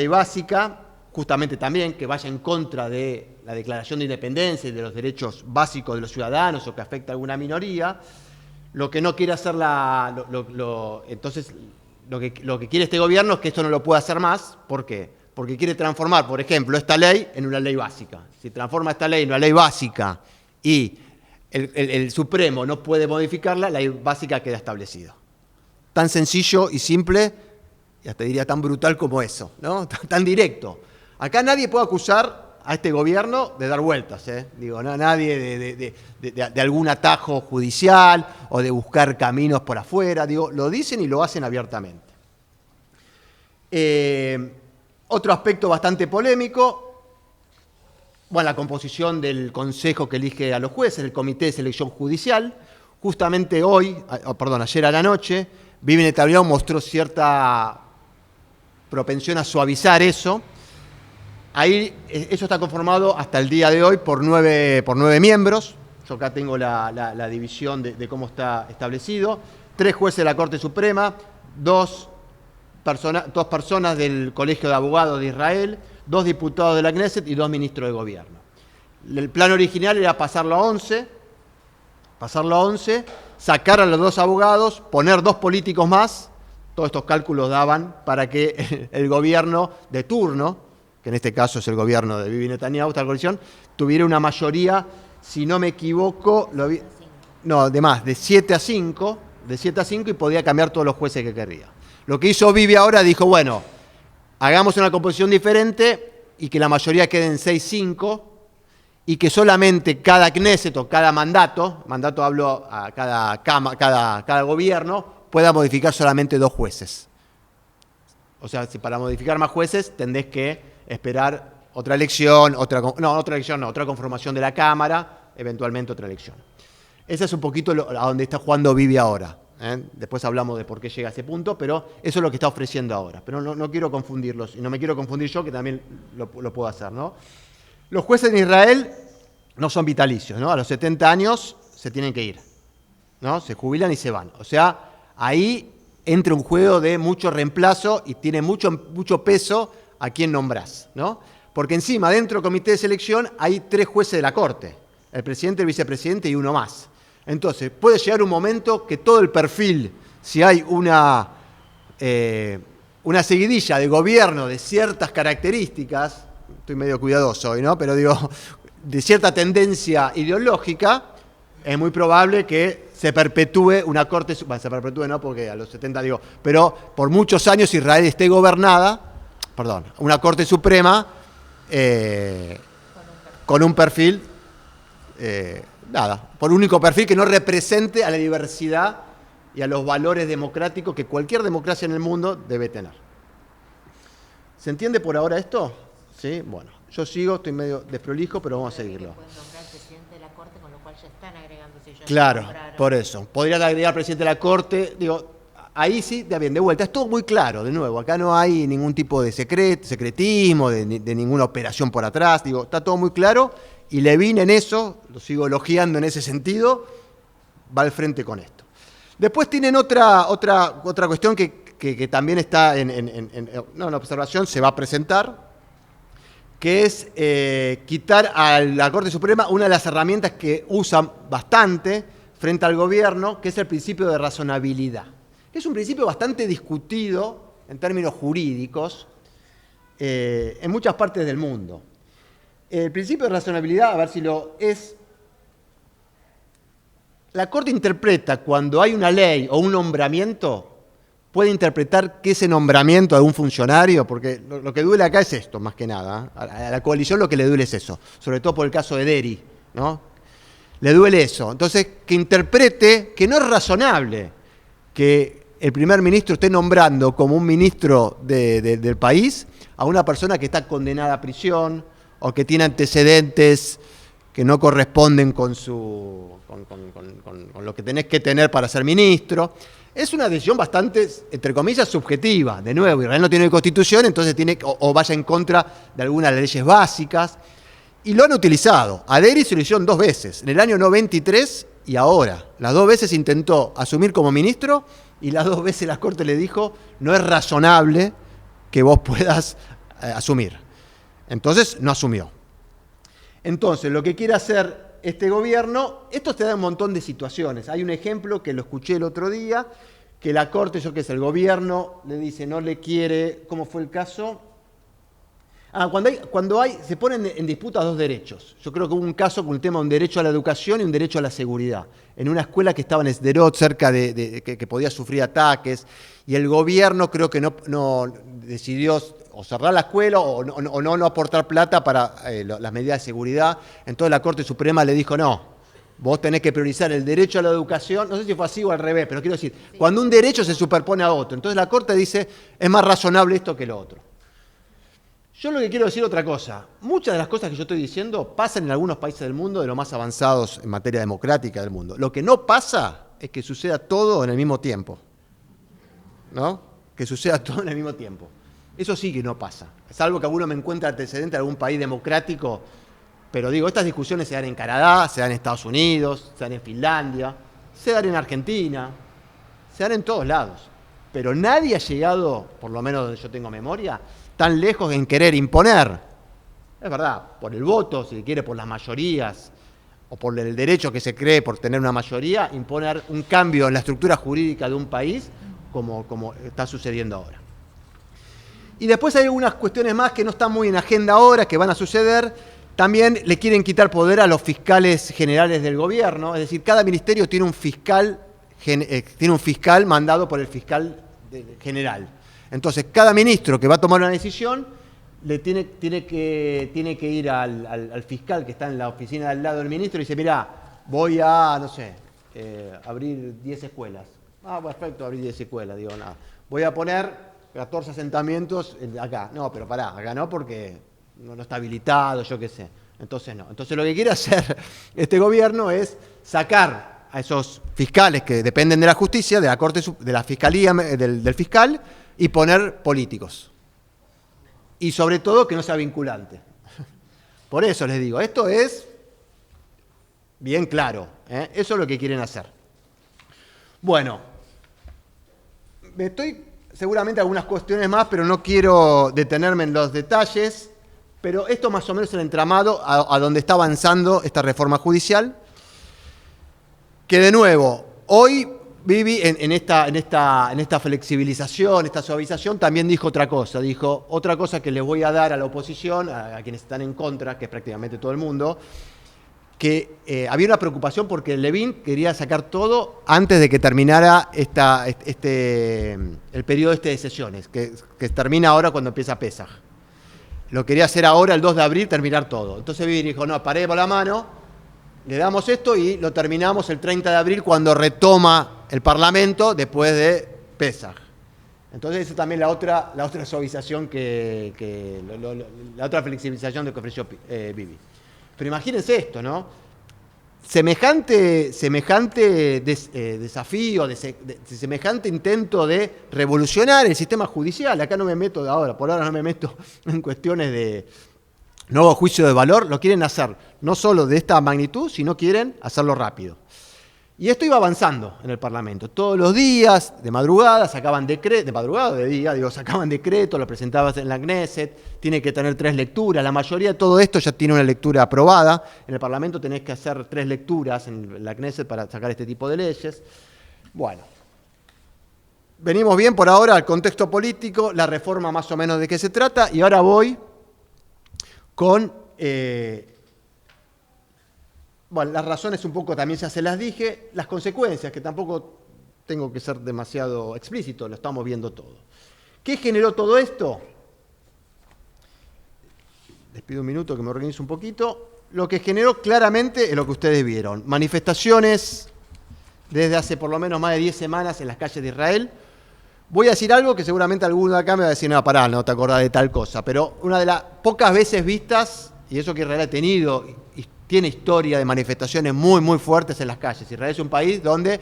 básica, justamente también que vaya en contra de la Declaración de Independencia y de los derechos básicos de los ciudadanos o que afecta a alguna minoría. Lo que no quiere hacer entonces lo que quiere este gobierno es que esto no lo pueda hacer más. ¿Por qué? Porque quiere transformar, por ejemplo, esta ley en una ley básica. Si transforma esta ley en una ley básica y el Supremo no puede modificarla, la ley básica queda establecida. Tan sencillo y simple, y hasta diría tan brutal como eso, ¿no? Tan directo. Acá nadie puede acusar a este gobierno de dar vueltas, ¿eh? Digo, no, nadie de algún atajo judicial o de buscar caminos por afuera. Digo, lo dicen y lo hacen abiertamente. Otro aspecto bastante polémico, la composición del consejo que elige a los jueces, el Comité de Selección Judicial, Justamente hoy, ayer a la noche, Bibi Netanyahu mostró cierta propensión a suavizar eso. Ahí eso está conformado hasta el día de hoy por nueve miembros. Yo acá tengo la división de cómo está establecido. 3 jueces de la Corte Suprema, dos personas del Colegio de Abogados de Israel, 2 diputados de la Knesset y 2 ministros de gobierno. El plan original era pasarlo a 11, sacar a los 2 abogados, poner 2 políticos más. Todos estos cálculos daban para que el gobierno de turno, que en este caso es el gobierno de Bibi Netanyahu, esta coalición, tuviera una mayoría, si no me equivoco, de 7 a 5, y podía cambiar todos los jueces que querría. Lo que hizo Bibi ahora, dijo, bueno, hagamos una composición diferente y que la mayoría quede en 6-5 y que solamente cada Knesset o cada mandato hablo a cada gobierno, pueda modificar solamente 2 jueces. O sea, si para modificar más jueces tendés que esperar otra elección, otra conformación de la Cámara, eventualmente otra elección. Ese es un poquito a donde está jugando Bibi ahora. Después hablamos de por qué llega a ese punto, pero eso es lo que está ofreciendo ahora. Pero no quiero confundirlos, y no me quiero confundir yo, que también lo puedo hacer, ¿no? Los jueces en Israel no son vitalicios, ¿no? A los 70 años se tienen que ir, ¿no? Se jubilan y se van. O sea, ahí entra un juego de mucho reemplazo y tiene mucho peso a quién nombrás, ¿no? Porque encima, dentro del comité de selección, hay 3 jueces de la Corte, el presidente, el vicepresidente y uno más. Entonces, puede llegar un momento que todo el perfil, si hay una seguidilla de gobierno de ciertas características, estoy medio cuidadoso hoy, ¿no? Pero digo, de cierta tendencia ideológica, es muy probable que se perpetúe una corte, bueno, se perpetúe no porque a los 70 digo, pero por muchos años Israel esté gobernada, una corte suprema con un perfil, por un único perfil que no represente a la diversidad y a los valores democráticos que cualquier democracia en el mundo debe tener. ¿Se entiende por ahora esto? Sí, bueno, yo sigo, estoy medio desprolijo, pero vamos a seguirlo. Claro, por eso. Podrían agregar al presidente de la Corte, digo, ahí sí, bien, de vuelta, es todo muy claro, de nuevo, acá no hay ningún tipo de secretismo, de ninguna operación por atrás, digo, está todo muy claro, y Levin en eso, lo sigo elogiando en ese sentido, va al frente con esto. Después tienen otra cuestión que también está en observación, se va a presentar, que es quitar a la Corte Suprema una de las herramientas que usan bastante frente al gobierno, que es el principio de razonabilidad. Es un principio bastante discutido en términos jurídicos en muchas partes del mundo. El principio de razonabilidad, a ver si lo es, la Corte interpreta cuando hay una ley o un nombramiento, puede interpretar que ese nombramiento de un funcionario, porque lo que duele acá es esto, más que nada. A la coalición lo que le duele es eso, sobre todo por el caso de Deri, ¿no? Le duele eso. Entonces, que interprete que no es razonable que el primer ministro esté nombrando como un ministro del país a una persona que está condenada a prisión o que tiene antecedentes que no corresponden con lo que tenés que tener para ser ministro. Es una decisión bastante, entre comillas, subjetiva. De nuevo, Israel no tiene constitución, entonces tiene o vaya en contra de algunas leyes básicas. Y lo han utilizado. A Deri se lo hicieron 2 veces, en el año 93 y ahora. Las 2 veces intentó asumir como ministro y las 2 veces la Corte le dijo, no es razonable que vos puedas asumir. Entonces, no asumió. Entonces, lo que quiere hacer este gobierno, esto te da un montón de situaciones. Hay un ejemplo que lo escuché el otro día, que la Corte, el gobierno le dice, no le quiere, ¿cómo fue el caso? Cuando se ponen en disputa 2 derechos. Yo creo que hubo un caso con el tema de un derecho a la educación y un derecho a la seguridad. En una escuela que estaba en Sderot, cerca que podía sufrir ataques, y el gobierno creo que no decidió o cerrar la escuela o no aportar plata para las medidas de seguridad. Entonces la Corte Suprema le dijo, no, vos tenés que priorizar el derecho a la educación. No sé si fue así o al revés, pero quiero decir, cuando un derecho se superpone a otro. Entonces la Corte dice, es más razonable esto que lo otro. Yo lo que quiero decir otra cosa. Muchas de las cosas que yo estoy diciendo pasan en algunos países del mundo de los más avanzados en materia democrática del mundo. Lo que no pasa es que suceda todo en el mismo tiempo. ¿No? Que suceda todo en el mismo tiempo. Eso sí que no pasa. Salvo que alguno me encuentre antecedente de algún país democrático. Pero digo, estas discusiones se dan en Canadá, se dan en Estados Unidos, se dan en Finlandia, se dan en Argentina, se dan en todos lados. Pero nadie ha llegado, por lo menos donde yo tengo memoria, tan lejos en querer imponer. Es verdad, por el voto, si quiere por las mayorías, o por el derecho que se cree por tener una mayoría, imponer un cambio en la estructura jurídica de un país, como está sucediendo ahora. Y después hay algunas cuestiones más que no están muy en agenda ahora, que van a suceder. También le quieren quitar poder a los fiscales generales del gobierno, es decir, cada ministerio tiene un fiscal mandado por el fiscal general. Entonces, cada ministro que va a tomar una decisión tiene que ir al fiscal que está en la oficina del lado del ministro y dice, mirá, voy a, no sé, abrir 10 escuelas. Ah, perfecto, abrir 10 escuelas, digo, nada. Voy a poner 14 asentamientos acá. No, pero pará, acá no, porque no está habilitado, yo qué sé. Entonces no. Entonces lo que quiere hacer este gobierno es sacar a esos fiscales que dependen de la justicia, de la Corte, de la Fiscalía, del fiscal, y poner políticos. Y sobre todo que no sea vinculante. Por eso les digo, esto es bien claro, ¿eh? Eso es lo que quieren hacer. Bueno, seguramente algunas cuestiones más, pero no quiero detenerme en los detalles, pero esto más o menos es el entramado a donde está avanzando esta reforma judicial, que de nuevo, hoy Bibi en esta flexibilización, esta suavización, también dijo otra cosa que les voy a dar a la oposición, a quienes están en contra, que es prácticamente todo el mundo, que había una preocupación porque Levin quería sacar todo antes de que terminara el periodo de sesiones, que termina ahora cuando empieza Pesaj. Lo quería hacer ahora, el 2 de abril, terminar todo. Entonces Bibi dijo, no, paremos la mano, le damos esto y lo terminamos el 30 de abril cuando retoma el Parlamento después de Pesaj. Entonces esa también la otra suavización la otra flexibilización que ofreció Bibi. Pero imagínense esto, ¿no? Semejante desafío, semejante intento de revolucionar el sistema judicial. Acá no me meto por ahora no me meto en cuestiones de nuevo juicio de valor. Lo quieren hacer no solo de esta magnitud, sino quieren hacerlo rápido. Y esto iba avanzando en el Parlamento. Todos los días, de madrugada, sacaban decretos, de madrugada o de día, sacaban decretos, lo presentaban en la Knesset, tiene que tener 3 lecturas. La mayoría de todo esto ya tiene una lectura aprobada. En el Parlamento tenés que hacer 3 lecturas en la Knesset para sacar este tipo de leyes. Bueno, venimos bien por ahora al contexto político, la reforma más o menos de qué se trata, y ahora voy con... las razones un poco también ya se las dije, las consecuencias, que tampoco tengo que ser demasiado explícito, lo estamos viendo todo. ¿Qué generó todo esto? Les pido un minuto que me organice un poquito. Lo que generó claramente es lo que ustedes vieron. Manifestaciones desde hace por lo menos más de 10 semanas en las calles de Israel. Voy a decir algo que seguramente alguno de acá me va a decir, no, pará, no te acordás de tal cosa, pero una de las pocas veces vistas, y eso que Israel ha tenido, tiene historia de manifestaciones muy, muy fuertes en las calles. Israel es un país donde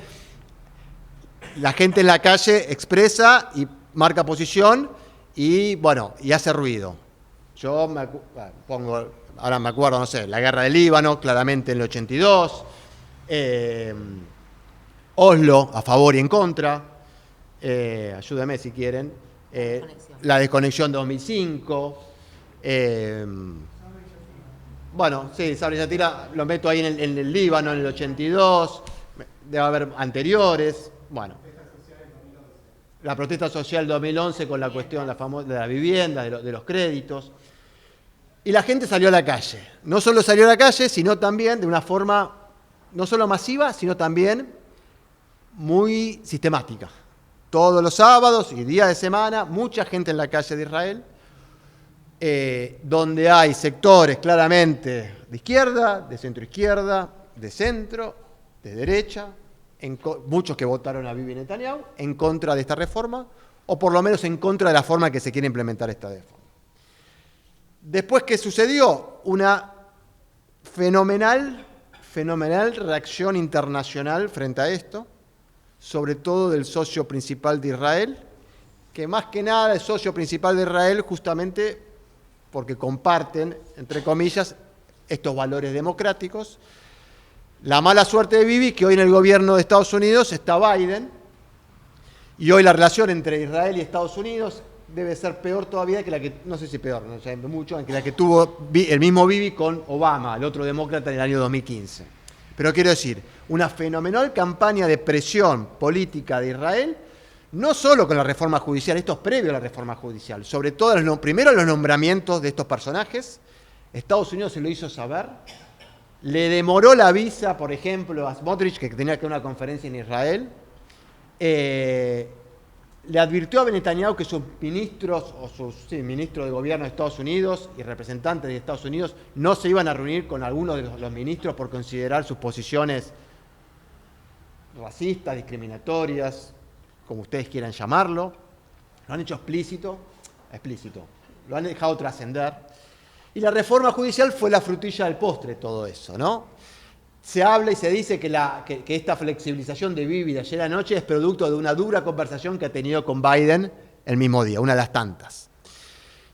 la gente en la calle expresa y marca posición y, y hace ruido. Yo ahora me acuerdo, no sé, la guerra del Líbano, claramente en el 82, Oslo, a favor y en contra, ayúdame si quieren, la desconexión de 2005, sí, Sabri Yatira lo meto ahí en el Líbano en el 82, debe haber anteriores, la protesta social 2011 con la cuestión de la vivienda, de los créditos. Y la gente salió a la calle. No solo salió a la calle, sino también de una forma no solo masiva, sino también muy sistemática. Todos los sábados y días de semana, mucha gente en la calle de Israel, donde hay sectores claramente de izquierda, de centroizquierda, de centro, de derecha, muchos que votaron a Bibi Netanyahu en contra de esta reforma, o por lo menos en contra de la forma que se quiere implementar esta reforma. Después, ¿qué sucedió? Una fenomenal reacción internacional frente a esto, sobre todo del socio principal de Israel, que más que nada es socio principal de Israel justamente porque comparten, entre comillas, estos valores democráticos. La mala suerte de Bibi, que hoy en el gobierno de Estados Unidos está Biden, y hoy la relación entre Israel y Estados Unidos debe ser peor todavía que la que, no sé si peor, no sé mucho, que la que tuvo el mismo Bibi con Obama, el otro demócrata, en el año 2015. Pero quiero decir, una fenomenal campaña de presión política de Israel, no solo con la reforma judicial, esto es previo a la reforma judicial, sobre todo primero los nombramientos de estos personajes. Estados Unidos se lo hizo saber, le demoró la visa, por ejemplo, a Smotrich, que tenía que ir a una conferencia en Israel, le advirtió a Netanyahu que sus ministros, ministros de gobierno de Estados Unidos y representantes de Estados Unidos no se iban a reunir con algunos de los ministros por considerar sus posiciones racistas, discriminatorias, como ustedes quieran llamarlo. Lo han hecho explícito, lo han dejado trascender. Y la reforma judicial fue la frutilla del postre de todo eso, ¿no? Se habla y se dice que esta flexibilización de Bibi de ayer anoche es producto de una dura conversación que ha tenido con Biden el mismo día, una de las tantas.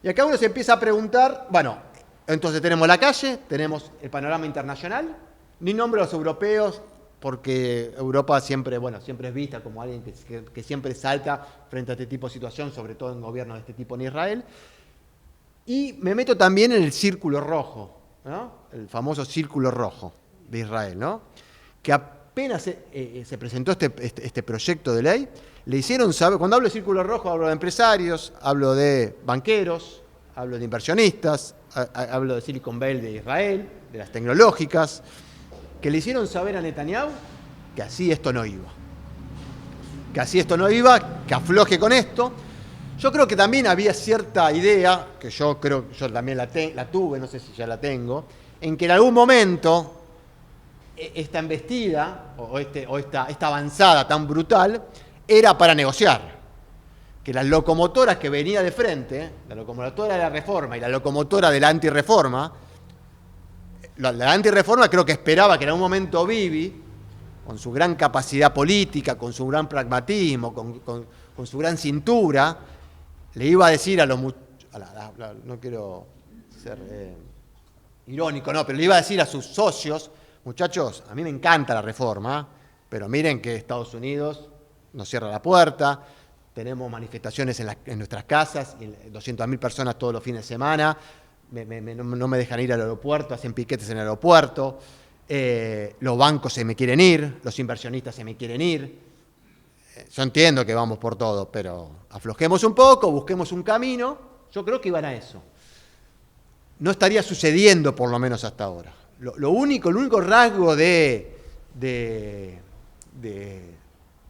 Y acá uno se empieza a preguntar, bueno, entonces tenemos la calle, tenemos el panorama internacional, ni nombro a los europeos, porque Europa siempre es vista como alguien que siempre salta frente a este tipo de situación, sobre todo en gobiernos de este tipo en Israel. Y me meto también en el círculo rojo, ¿no? El famoso círculo rojo de Israel, ¿no? Que apenas se presentó este proyecto de ley, le hicieron saber, cuando hablo de círculo rojo hablo de empresarios, hablo de banqueros, hablo de inversionistas, hablo de Silicon Valley de Israel, de las tecnológicas, que le hicieron saber a Netanyahu que así esto no iba. Que afloje con esto. Yo creo que también había cierta idea, que yo también la tuve, no sé si ya la tengo, en que en algún momento esta embestida o esta avanzada tan brutal era para negociar. Que las locomotoras que venía de frente, la locomotora de la reforma y la locomotora de la antirreforma, la antirreforma creo que esperaba que en algún momento Bibi, con su gran capacidad política, con su gran pragmatismo, con su gran cintura, le iba a decir a los no quiero ser irónico, no, pero le iba a decir a sus socios, muchachos, a mí me encanta la reforma, pero miren que Estados Unidos nos cierra la puerta, tenemos manifestaciones en nuestras casas, 200.000 personas todos los fines de semana, no me dejan ir al aeropuerto, hacen piquetes en el aeropuerto, los bancos se me quieren ir, los inversionistas se me quieren ir. Yo entiendo que vamos por todo, pero aflojemos un poco, busquemos un camino. Yo creo que iban a eso. No estaría sucediendo, por lo menos hasta ahora. El único rasgo de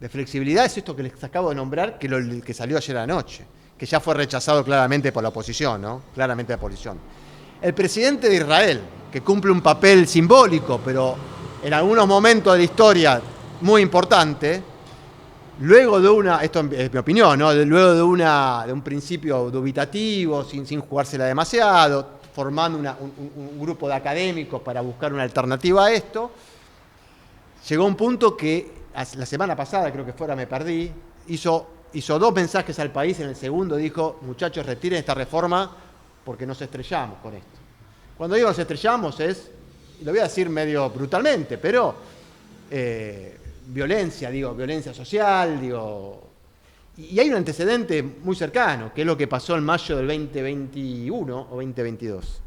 flexibilidad es esto que les acabo de nombrar, que salió ayer anoche, que ya fue rechazado claramente por la oposición, ¿no? Claramente la oposición. El presidente de Israel, que cumple un papel simbólico, pero en algunos momentos de la historia muy importante, luego de esto es mi opinión, ¿no? Luego de un principio dubitativo, sin jugársela demasiado, formando un grupo de académicos para buscar una alternativa a esto, llegó a un punto que la semana pasada, creo que fuera, me perdí, hizo 2 mensajes al país, en el segundo dijo, muchachos, retiren esta reforma porque nos estrellamos con esto. Cuando digo nos estrellamos y lo voy a decir medio brutalmente, pero violencia social, y hay un antecedente muy cercano, que es lo que pasó en mayo del 2021 o 2022,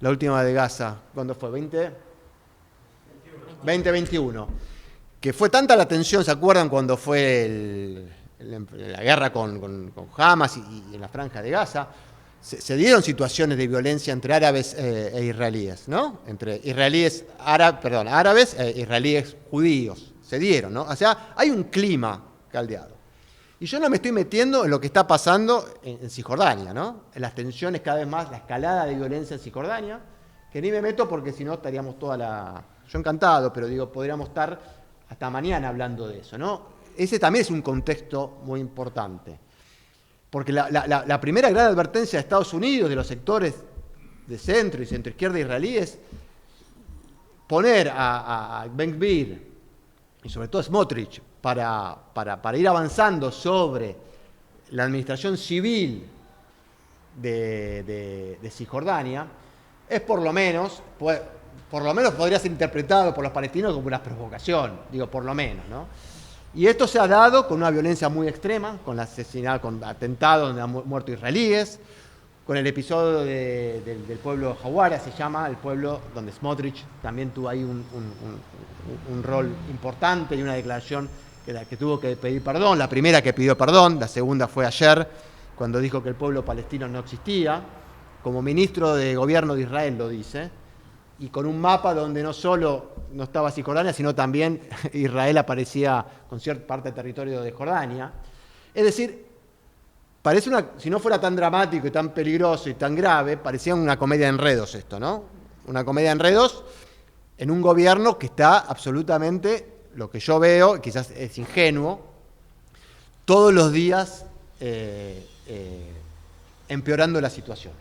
la última de Gaza, ¿cuándo fue? 2021, que fue tanta la tensión, ¿se acuerdan cuando fue la guerra con Hamas y en la franja de Gaza? Se dieron situaciones de violencia entre árabes e israelíes, ¿no? Entre árabes e israelíes judíos. Se dieron, ¿no? O sea, hay un clima caldeado. Y yo no me estoy metiendo en lo que está pasando en Cisjordania, ¿no? En las tensiones cada vez más, la escalada de violencia en Cisjordania, que ni me meto porque si no estaríamos yo encantado, pero podríamos estar hasta mañana hablando de eso, ¿no? Ese también es un contexto muy importante. Porque la primera gran advertencia de Estados Unidos, de los sectores de centro y centroizquierda israelíes, poner a Ben-Gvir y sobre todo a Smotrich para ir avanzando sobre la administración civil de Cisjordania, es por lo menos podría ser interpretado por los palestinos como una provocación, digo, por lo menos, ¿no? Y esto se ha dado con una violencia muy extrema, con atentados donde han muerto israelíes, con el episodio del pueblo Hawara, se llama, el pueblo donde Smotrich también tuvo ahí un rol importante y una declaración que tuvo que pedir perdón, la primera que pidió perdón, la segunda fue ayer, cuando dijo que el pueblo palestino no existía, como ministro de gobierno de Israel lo dice, y con un mapa donde no solo no estaba Cisjordania, sino también Israel aparecía con cierta parte del territorio de Jordania. Es decir, parece si no fuera tan dramático y tan peligroso y tan grave, parecía una comedia de enredos esto, ¿no? Una comedia de enredos en un gobierno que está absolutamente, lo que yo veo, quizás es ingenuo, todos los días empeorando la situación.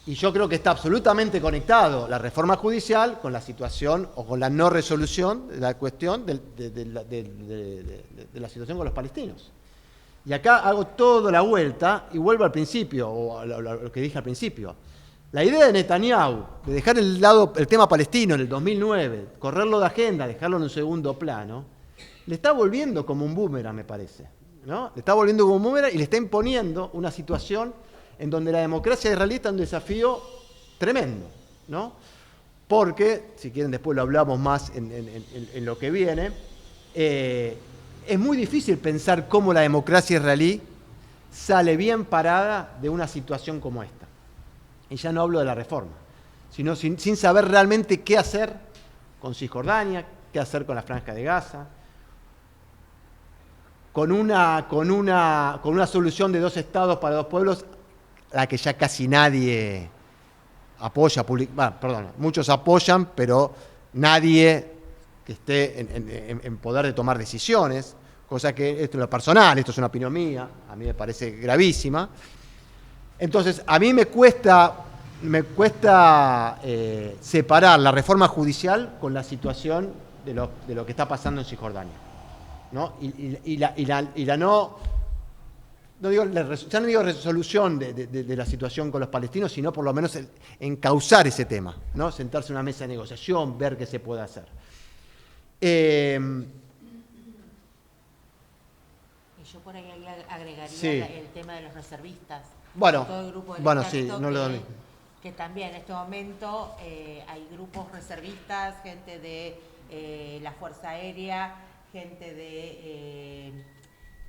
Y yo creo que está absolutamente conectado la reforma judicial con la situación o con la no resolución de la cuestión de la situación con los palestinos. Y acá hago toda la vuelta y vuelvo al principio, o a lo que dije al principio. La idea de Netanyahu de dejar el lado el tema palestino en el 2009, correrlo de agenda, dejarlo en un segundo plano, le está volviendo como un boomerang, me parece, ¿no? Le está volviendo como un boomerang y le está imponiendo una situación en donde la democracia israelí está en un desafío tremendo, ¿no? Porque, si quieren después lo hablamos más en lo que viene, es muy difícil pensar cómo la democracia israelí sale bien parada de una situación como esta. Y ya no hablo de la reforma, sino sin saber realmente qué hacer con Cisjordania, qué hacer con la Franja de Gaza, con una solución de 2 estados para 2 pueblos, la que ya casi nadie apoya, muchos apoyan, pero nadie que esté en poder de tomar decisiones, cosa que esto es lo personal, esto es una opinión mía, a mí me parece gravísima. Entonces, a mí me cuesta separar la reforma judicial con la situación de lo que está pasando en Cisjordania, ¿no? Y la no digo, ya no digo resolución de la situación con los palestinos, sino por lo menos encauzar ese tema, ¿no? Sentarse en una mesa de negociación, ver qué se puede hacer. Y yo por ahí agregaría sí. El tema de los reservistas. Bueno, todo el grupo del sí, no lo que también en este momento hay grupos reservistas, gente de la Fuerza Aérea, gente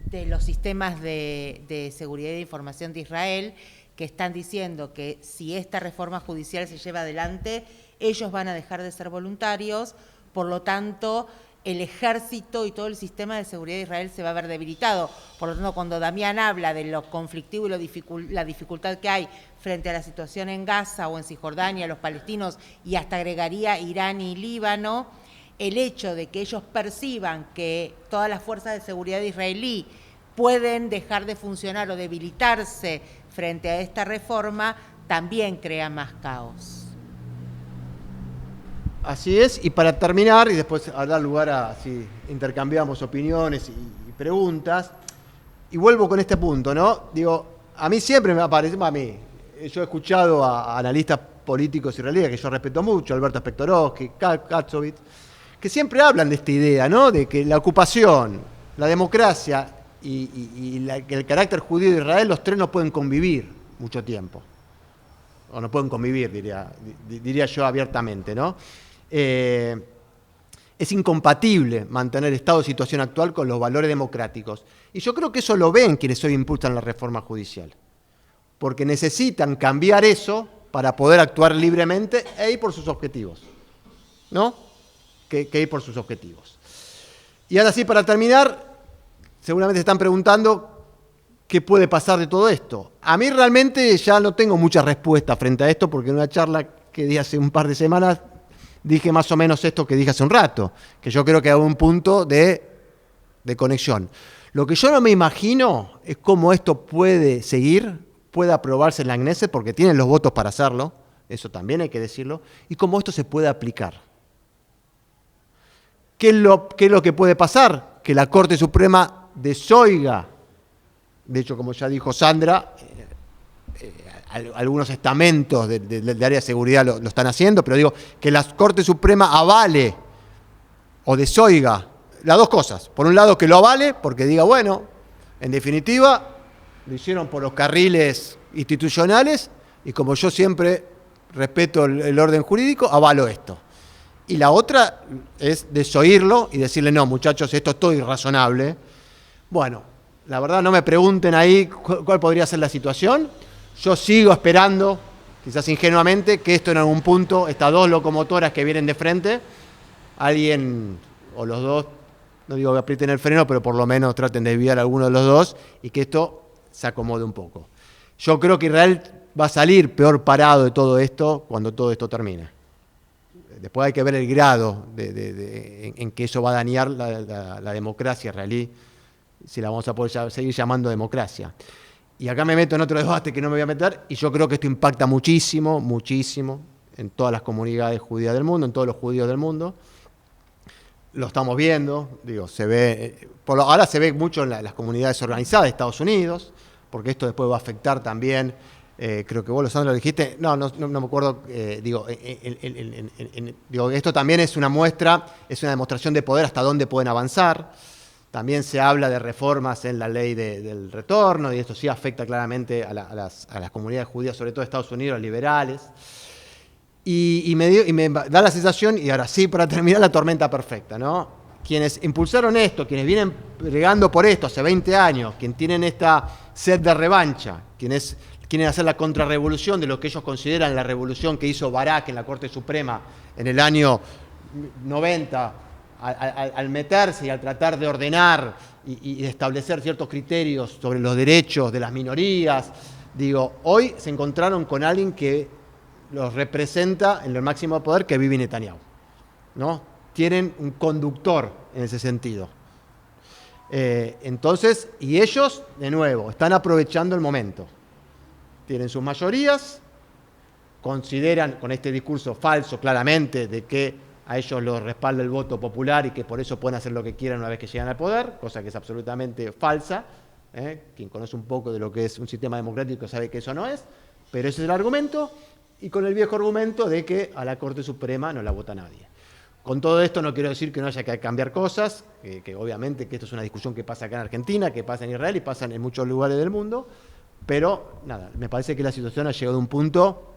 de los sistemas de seguridad y de información de Israel, que están diciendo que si esta reforma judicial se lleva adelante, ellos van a dejar de ser voluntarios, por lo tanto, el ejército y todo el sistema de seguridad de Israel se va a ver debilitado. Por lo tanto, cuando Damián habla de lo conflictivo y la dificultad que hay frente a la situación en Gaza o en Cisjordania, los palestinos, y hasta agregaría Irán y Líbano, el hecho de que ellos perciban que todas las fuerzas de seguridad israelí pueden dejar de funcionar o debilitarse frente a esta reforma, también crea más caos. Así es, y para terminar, y después dar lugar a si intercambiamos opiniones y preguntas, y vuelvo con este punto, ¿no? Digo, a mí siempre me aparece, yo he escuchado a analistas políticos israelíes que yo respeto mucho, Alberto Spektorovsky, Katzovitz, que siempre hablan de esta idea, ¿no? De que la ocupación, la democracia y el carácter judío de Israel, los 3 no pueden convivir mucho tiempo. O no pueden convivir, diría yo abiertamente, ¿no? Es incompatible mantener el estado de situación actual con los valores democráticos. Y yo creo que eso lo ven quienes hoy impulsan la reforma judicial. Porque necesitan cambiar eso para poder actuar libremente e ir por sus objetivos, ¿no? Que ir por sus objetivos. Y ahora sí, para terminar, seguramente se están preguntando qué puede pasar de todo esto. A mí realmente ya no tengo mucha respuesta frente a esto, porque en una charla que di hace un par de semanas dije más o menos esto que dije hace un rato, que yo creo que hay un punto de conexión. Lo que yo no me imagino es cómo esto puede seguir puede aprobarse en la Knesset, porque tienen los votos para hacerlo, eso también hay que decirlo, y cómo esto se puede aplicar. ¿Qué es lo que puede pasar? Que la Corte Suprema desoiga, de hecho, como ya dijo Sandra, algunos estamentos del área de seguridad lo están haciendo, pero digo, que la Corte Suprema avale o desoiga las dos cosas. Por un lado, que lo avale, porque diga, bueno, en definitiva, lo hicieron por los carriles institucionales, y como yo siempre respeto el orden jurídico, avalo esto. Y la otra es desoírlo y decirle, no, muchachos, esto es todo irrazonable. Bueno, la verdad no me pregunten ahí cuál podría ser la situación. Yo sigo esperando, quizás ingenuamente, que esto en algún punto, estas dos locomotoras que vienen de frente, alguien o los dos, no digo que aprieten el freno, pero por lo menos traten de desviar a alguno de los dos y que esto se acomode un poco. Yo creo que Israel va a salir peor parado de todo esto cuando todo esto termine. Después hay que ver el grado en que eso va a dañar la democracia israelí, si la vamos a poder seguir llamando democracia. Y acá me meto en otro debate que no me voy a meter, y yo creo que esto impacta muchísimo, muchísimo, en todas las comunidades judías del mundo, en todos los judíos del mundo. Lo estamos viendo, digo, se ve, ahora se ve mucho en las comunidades organizadas de Estados Unidos, porque esto después va a afectar también, creo que vos, Sandra, lo dijiste, no me acuerdo, digo, esto también es una muestra, es una demostración de poder hasta dónde pueden avanzar. También se habla de reformas en la ley del retorno, y esto sí afecta claramente a las comunidades judías, sobre todo de Estados Unidos, liberales. Y me da la sensación, y ahora sí, para terminar, la tormenta perfecta, ¿no? Quienes impulsaron esto, quienes vienen pregando por esto hace 20 años, quienes tienen esta sed de revancha, quienes quieren hacer la contrarrevolución de lo que ellos consideran la revolución que hizo Barak en la Corte Suprema en el año 90, al meterse y al tratar de ordenar y de establecer ciertos criterios sobre los derechos de las minorías, digo, hoy se encontraron con alguien que los representa en el máximo poder, que es Bibi Netanyahu, ¿no? Tienen un conductor en ese sentido. Entonces, y ellos, de nuevo, están aprovechando el momento. Tienen sus mayorías, consideran con este discurso falso claramente de que a ellos los respalda el voto popular y que por eso pueden hacer lo que quieran una vez que llegan al poder, cosa que es absolutamente falsa. Quien conoce un poco de lo que es un sistema democrático sabe que eso no es, pero ese es el argumento, y con el viejo argumento de que a la Corte Suprema no la vota nadie. Con todo esto no quiero decir que no haya que cambiar cosas, que obviamente que esto es una discusión que pasa acá en Argentina, que pasa en Israel y pasa en muchos lugares del mundo, pero nada, me parece que la situación ha llegado a un punto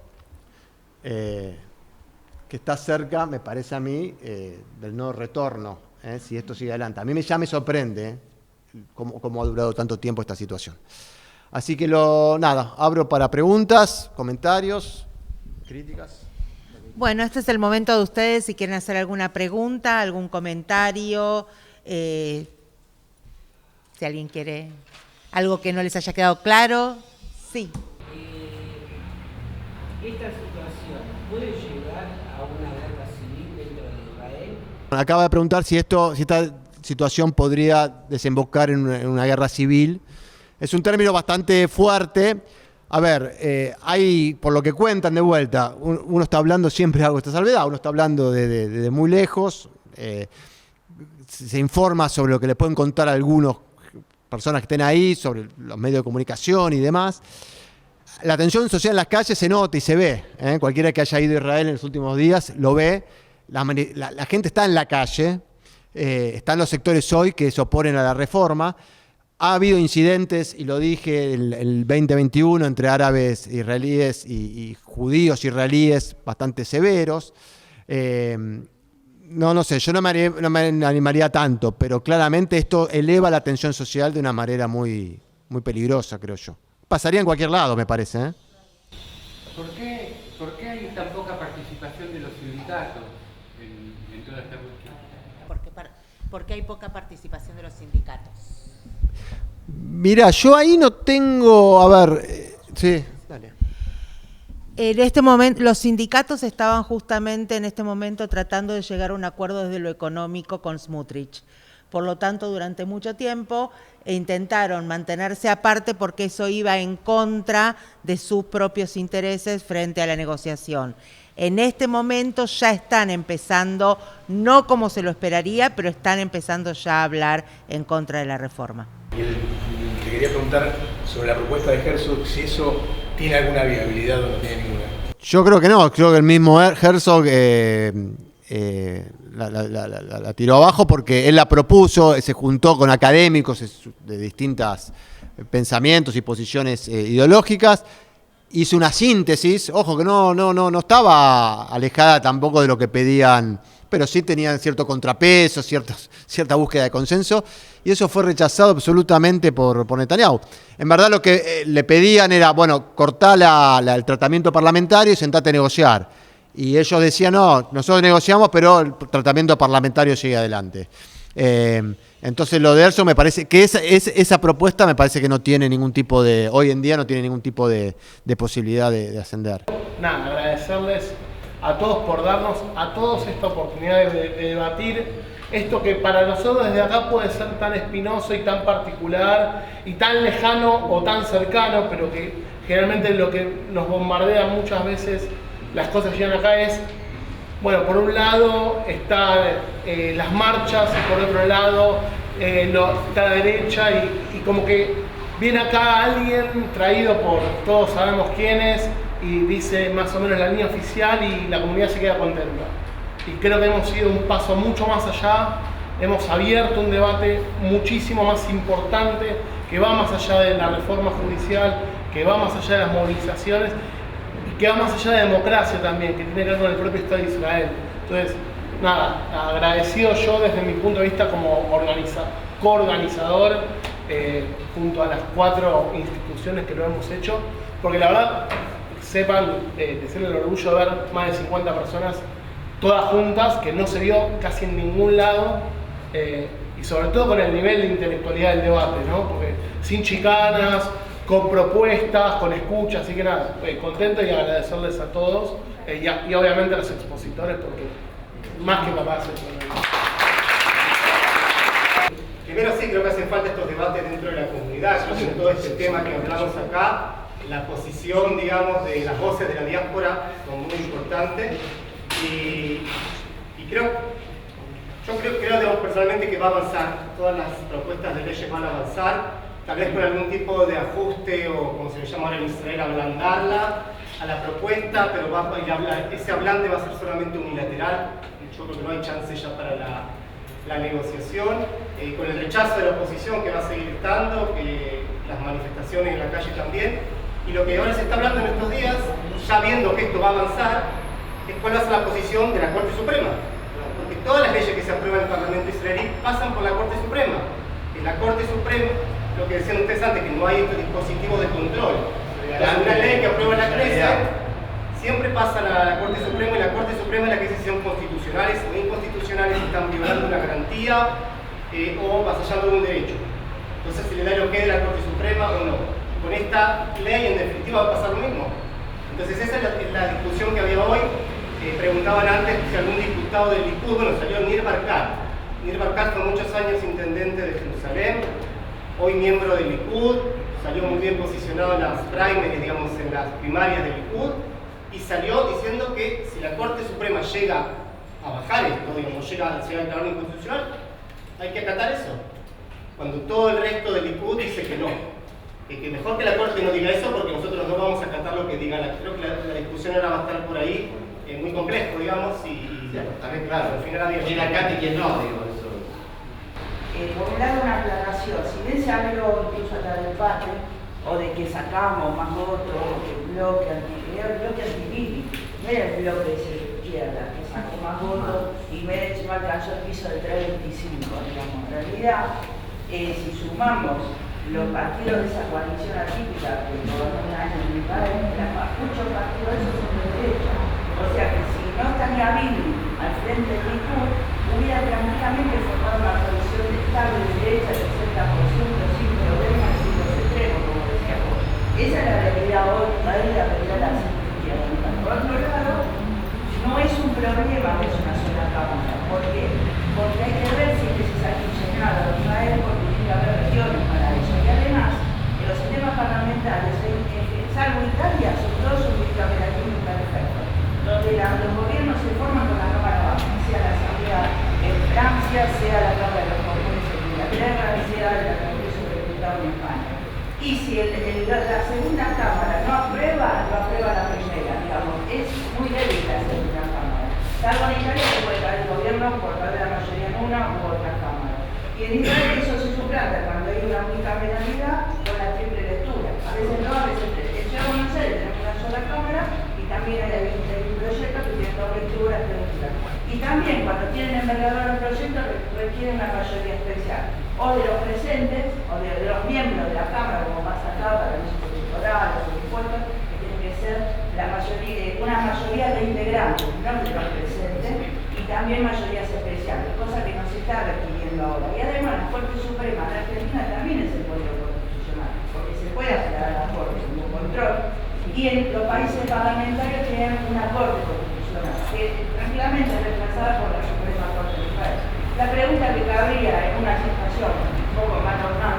que está cerca, me parece a mí, del no retorno, si esto sigue adelante. A mí ya me sorprende cómo ha durado tanto tiempo esta situación. Así que abro para preguntas, comentarios, críticas. Bueno, este es el momento de ustedes, si quieren hacer alguna pregunta, algún comentario, si alguien quiere algo que no les haya quedado claro. Sí. ¿Esta situación puede llegar a una guerra civil dentro de Israel? Acaba de preguntar si esta situación podría desembocar en una guerra civil. Es un término bastante fuerte. A ver, hay, por lo que cuentan de vuelta, uno está hablando, siempre hago esta salvedad, uno está hablando de muy lejos, se informa sobre lo que le pueden contar a algunas personas que estén ahí, sobre los medios de comunicación y demás. La tensión social en las calles se nota y se ve, cualquiera que haya ido a Israel en los últimos días lo ve, la gente está en la calle, están los sectores hoy que se oponen a la reforma. Ha habido incidentes, y lo dije, el 2021 entre árabes israelíes y judíos israelíes bastante severos. No sé, yo no me animaría tanto, pero claramente esto eleva la tensión social de una manera muy, muy peligrosa, creo yo. Pasaría en cualquier lado, me parece. ¿Por qué hay tan poca participación de los sindicatos en toda esta cuestión? ¿Por qué hay poca participación de los sindicatos? Mira, yo ahí no tengo, a ver, sí, dale. En este momento, los sindicatos estaban justamente en este momento tratando de llegar a un acuerdo desde lo económico con Smotrich, Por lo tanto, durante mucho tiempo intentaron mantenerse aparte porque eso iba en contra de sus propios intereses frente a la negociación. En este momento ya están empezando, no como se lo esperaría, pero están empezando ya a hablar en contra de la reforma. Y te quería preguntar sobre la propuesta de Herzog, si eso tiene alguna viabilidad o no tiene ninguna. Yo creo que no, creo que el mismo Herzog la tiró abajo porque él la propuso, se juntó con académicos de distintos pensamientos y posiciones ideológicas, hizo una síntesis, ojo que no estaba alejada tampoco de lo que pedían, pero sí tenían cierto contrapeso, cierta búsqueda de consenso, y eso fue rechazado absolutamente por Netanyahu. En verdad lo que le pedían era, bueno, cortá el tratamiento parlamentario y sentate a negociar. Y ellos decían, no, nosotros negociamos, pero el tratamiento parlamentario sigue adelante. Entonces lo de Herzog me parece que esa propuesta me parece que no tiene ningún tipo de, hoy en día no tiene ningún tipo de posibilidad de ascender. Nada, agradecerles a todos por darnos a todos esta oportunidad de debatir esto que para nosotros desde acá puede ser tan espinoso y tan particular y tan lejano o tan cercano, pero que generalmente lo que nos bombardea muchas veces las cosas que llegan acá es, bueno, por un lado están las marchas y por otro lado está la derecha y como que viene acá alguien traído por todos sabemos quiénes y dice más o menos la línea oficial y la comunidad se queda contenta. Y creo que hemos ido un paso mucho más allá, hemos abierto un debate muchísimo más importante que va más allá de la reforma judicial, que va más allá de las movilizaciones, que va más allá de democracia también, que tiene que ver con el propio Estado de Israel. Entonces, nada, agradecido yo desde mi punto de vista como coorganizador junto a las 4 instituciones que lo hemos hecho, porque la verdad, sepan, de ser el orgullo de ver más de 50 personas todas juntas, que no se vio casi en ningún lado, y sobre todo con el nivel de intelectualidad del debate, ¿no? Porque sin chicanas, con propuestas, con escucha, así que nada, contento y agradecerles a todos y obviamente a los expositores porque más que capaces. Primero sí, creo que hacen falta estos debates dentro de la comunidad, sobre todo este tema que hablamos acá, la posición, digamos, de las voces de la diáspora como muy importante y creo, digamos, personalmente que va a avanzar, todas las propuestas de leyes van a avanzar, tal vez con algún tipo de ajuste o como se le llama ahora en Israel, ablandarla a la propuesta, pero ese ablande va a ser solamente unilateral. Yo creo que no hay chance ya para la negociación, con el rechazo de la oposición que va a seguir estando, que las manifestaciones en la calle también, y lo que ahora se está hablando en estos días, ya viendo que esto va a avanzar, es cuál va a ser la posición de la Corte Suprema, porque todas las leyes que se aprueban en el Parlamento israelí pasan por la Corte Suprema. En la Corte Suprema, lo que decían ustedes antes, que no hay estos dispositivos de control. Una ley que aprueba la Knesset siempre pasa a la Corte Suprema y la Corte Suprema es la que dice si son constitucionales o inconstitucionales, si están violando una garantía o vasallando un derecho. Entonces se le da el ok de la Corte Suprema o no. Con esta ley en definitiva va a pasar lo mismo. Entonces esa es la discusión que había hoy. Preguntaban antes si algún diputado del Likud, bueno, salió Nir Barkat. Nir Barkat fue muchos años intendente de Jerusalén, hoy miembro del Likud, salió muy bien posicionado en las primaries, digamos, en las primarias del Likud, y salió diciendo que si la Corte Suprema llega a bajar esto, digamos, llega a declarar inconstitucional, hay que acatar eso. Cuando todo el resto del Likud dice que no. Que mejor que la Corte no diga eso porque nosotros no vamos a acatar lo que diga creo que la discusión ahora va a estar por ahí, muy complejo, digamos, y también claro, al final había quién acata y quién no, digo eso. Por un lado una aclaración, si bien se habló incluso acá del patio, o de que sacamos más votos, el bloque anti-Bibi, no era el bloque de izquierda que sacó más votos y Meretz no alcanzó el piso de 325, digamos. En realidad, si sumamos los partidos de esa coalición atípica que gobernó un año en mi país, muchos partidos de esos son de derecha. O sea que si no estaría Bibi al frente del Likud, hubiera tranquilamente formado una coalición de Estado de derecha del 60% sin problemas, sin los extremos, como decíamos. Esa es la realidad hoy, no es la realidad de la centro-izquierda. Por otro lado, no es un problema que es una sola cámara. ¿Por qué? Porque hay que ver si es necesario llenar la segunda cámara no aprueba la primera, digamos. Es muy débil la segunda cámara. Salvo en Italia que puede caer el gobierno por darle la mayoría en una u otra cámara. Y en Israel eso se suplanta cuando hay una unicameralidad con la triple lectura. A veces no, a veces tres. En Ciudad de Buenos Aires tenemos una sola cámara y también hay un proyecto que tiene dos lecturas, tres lecturas. Y también cuando tienen envergadura los proyectos requieren una mayoría especial. O de los presentes, o de los miembros de la Cámara, como pasa acá para los electorales o impuestos, que tiene que ser una mayoría de integrantes, no de los presentes, y también mayorías especiales, cosa que no se está requiriendo ahora. Y además la Corte Suprema de Argentina también es el poder constitucional, porque se puede apelar a la Corte como control, y en los países parlamentarios tienen una Corte Constitucional, que tranquilamente es reemplazada por la Suprema Corte de Israel. La pregunta que cabría en una situación un poco más normal,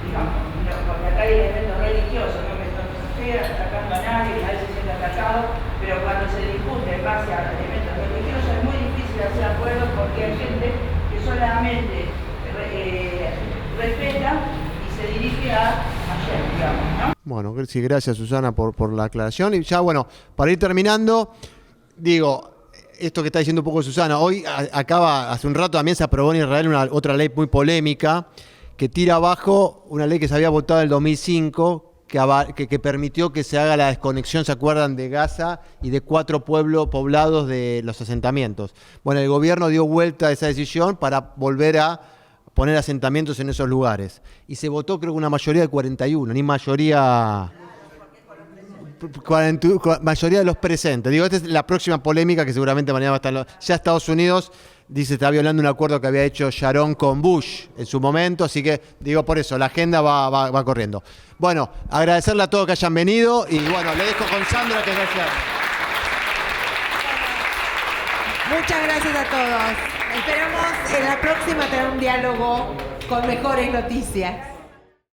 digamos, porque acá hay elementos religiosos, no me estoy atacando a nadie, nadie se siente atacado, pero cuando se discute en base a elementos religiosos es muy difícil hacer acuerdos porque hay gente que solamente respeta y se dirige a ayer, digamos, ¿no? Bueno, sí, gracias Susana por la aclaración. Y ya, bueno, para ir terminando, digo, esto que está diciendo un poco Susana, hoy hace un rato también se aprobó en Israel otra ley muy polémica que tira abajo una ley que se había votado en el 2005 que permitió que se haga la desconexión, ¿se acuerdan?, de Gaza y de 4 poblados de los asentamientos. Bueno, el gobierno dio vuelta a esa decisión para volver a poner asentamientos en esos lugares. Y se votó creo que una mayoría de 41, ni mayoría... mayoría de los presentes. Digo, esta es la próxima polémica que seguramente mañana va a estar. Ya Estados Unidos dice está violando un acuerdo que había hecho Sharon con Bush en su momento, así que digo por eso, la agenda va corriendo. Bueno, agradecerle a todos que hayan venido y bueno, le dejo con Sandra que gracias. Muchas gracias a todos. Esperamos en la próxima tener un diálogo con mejores noticias.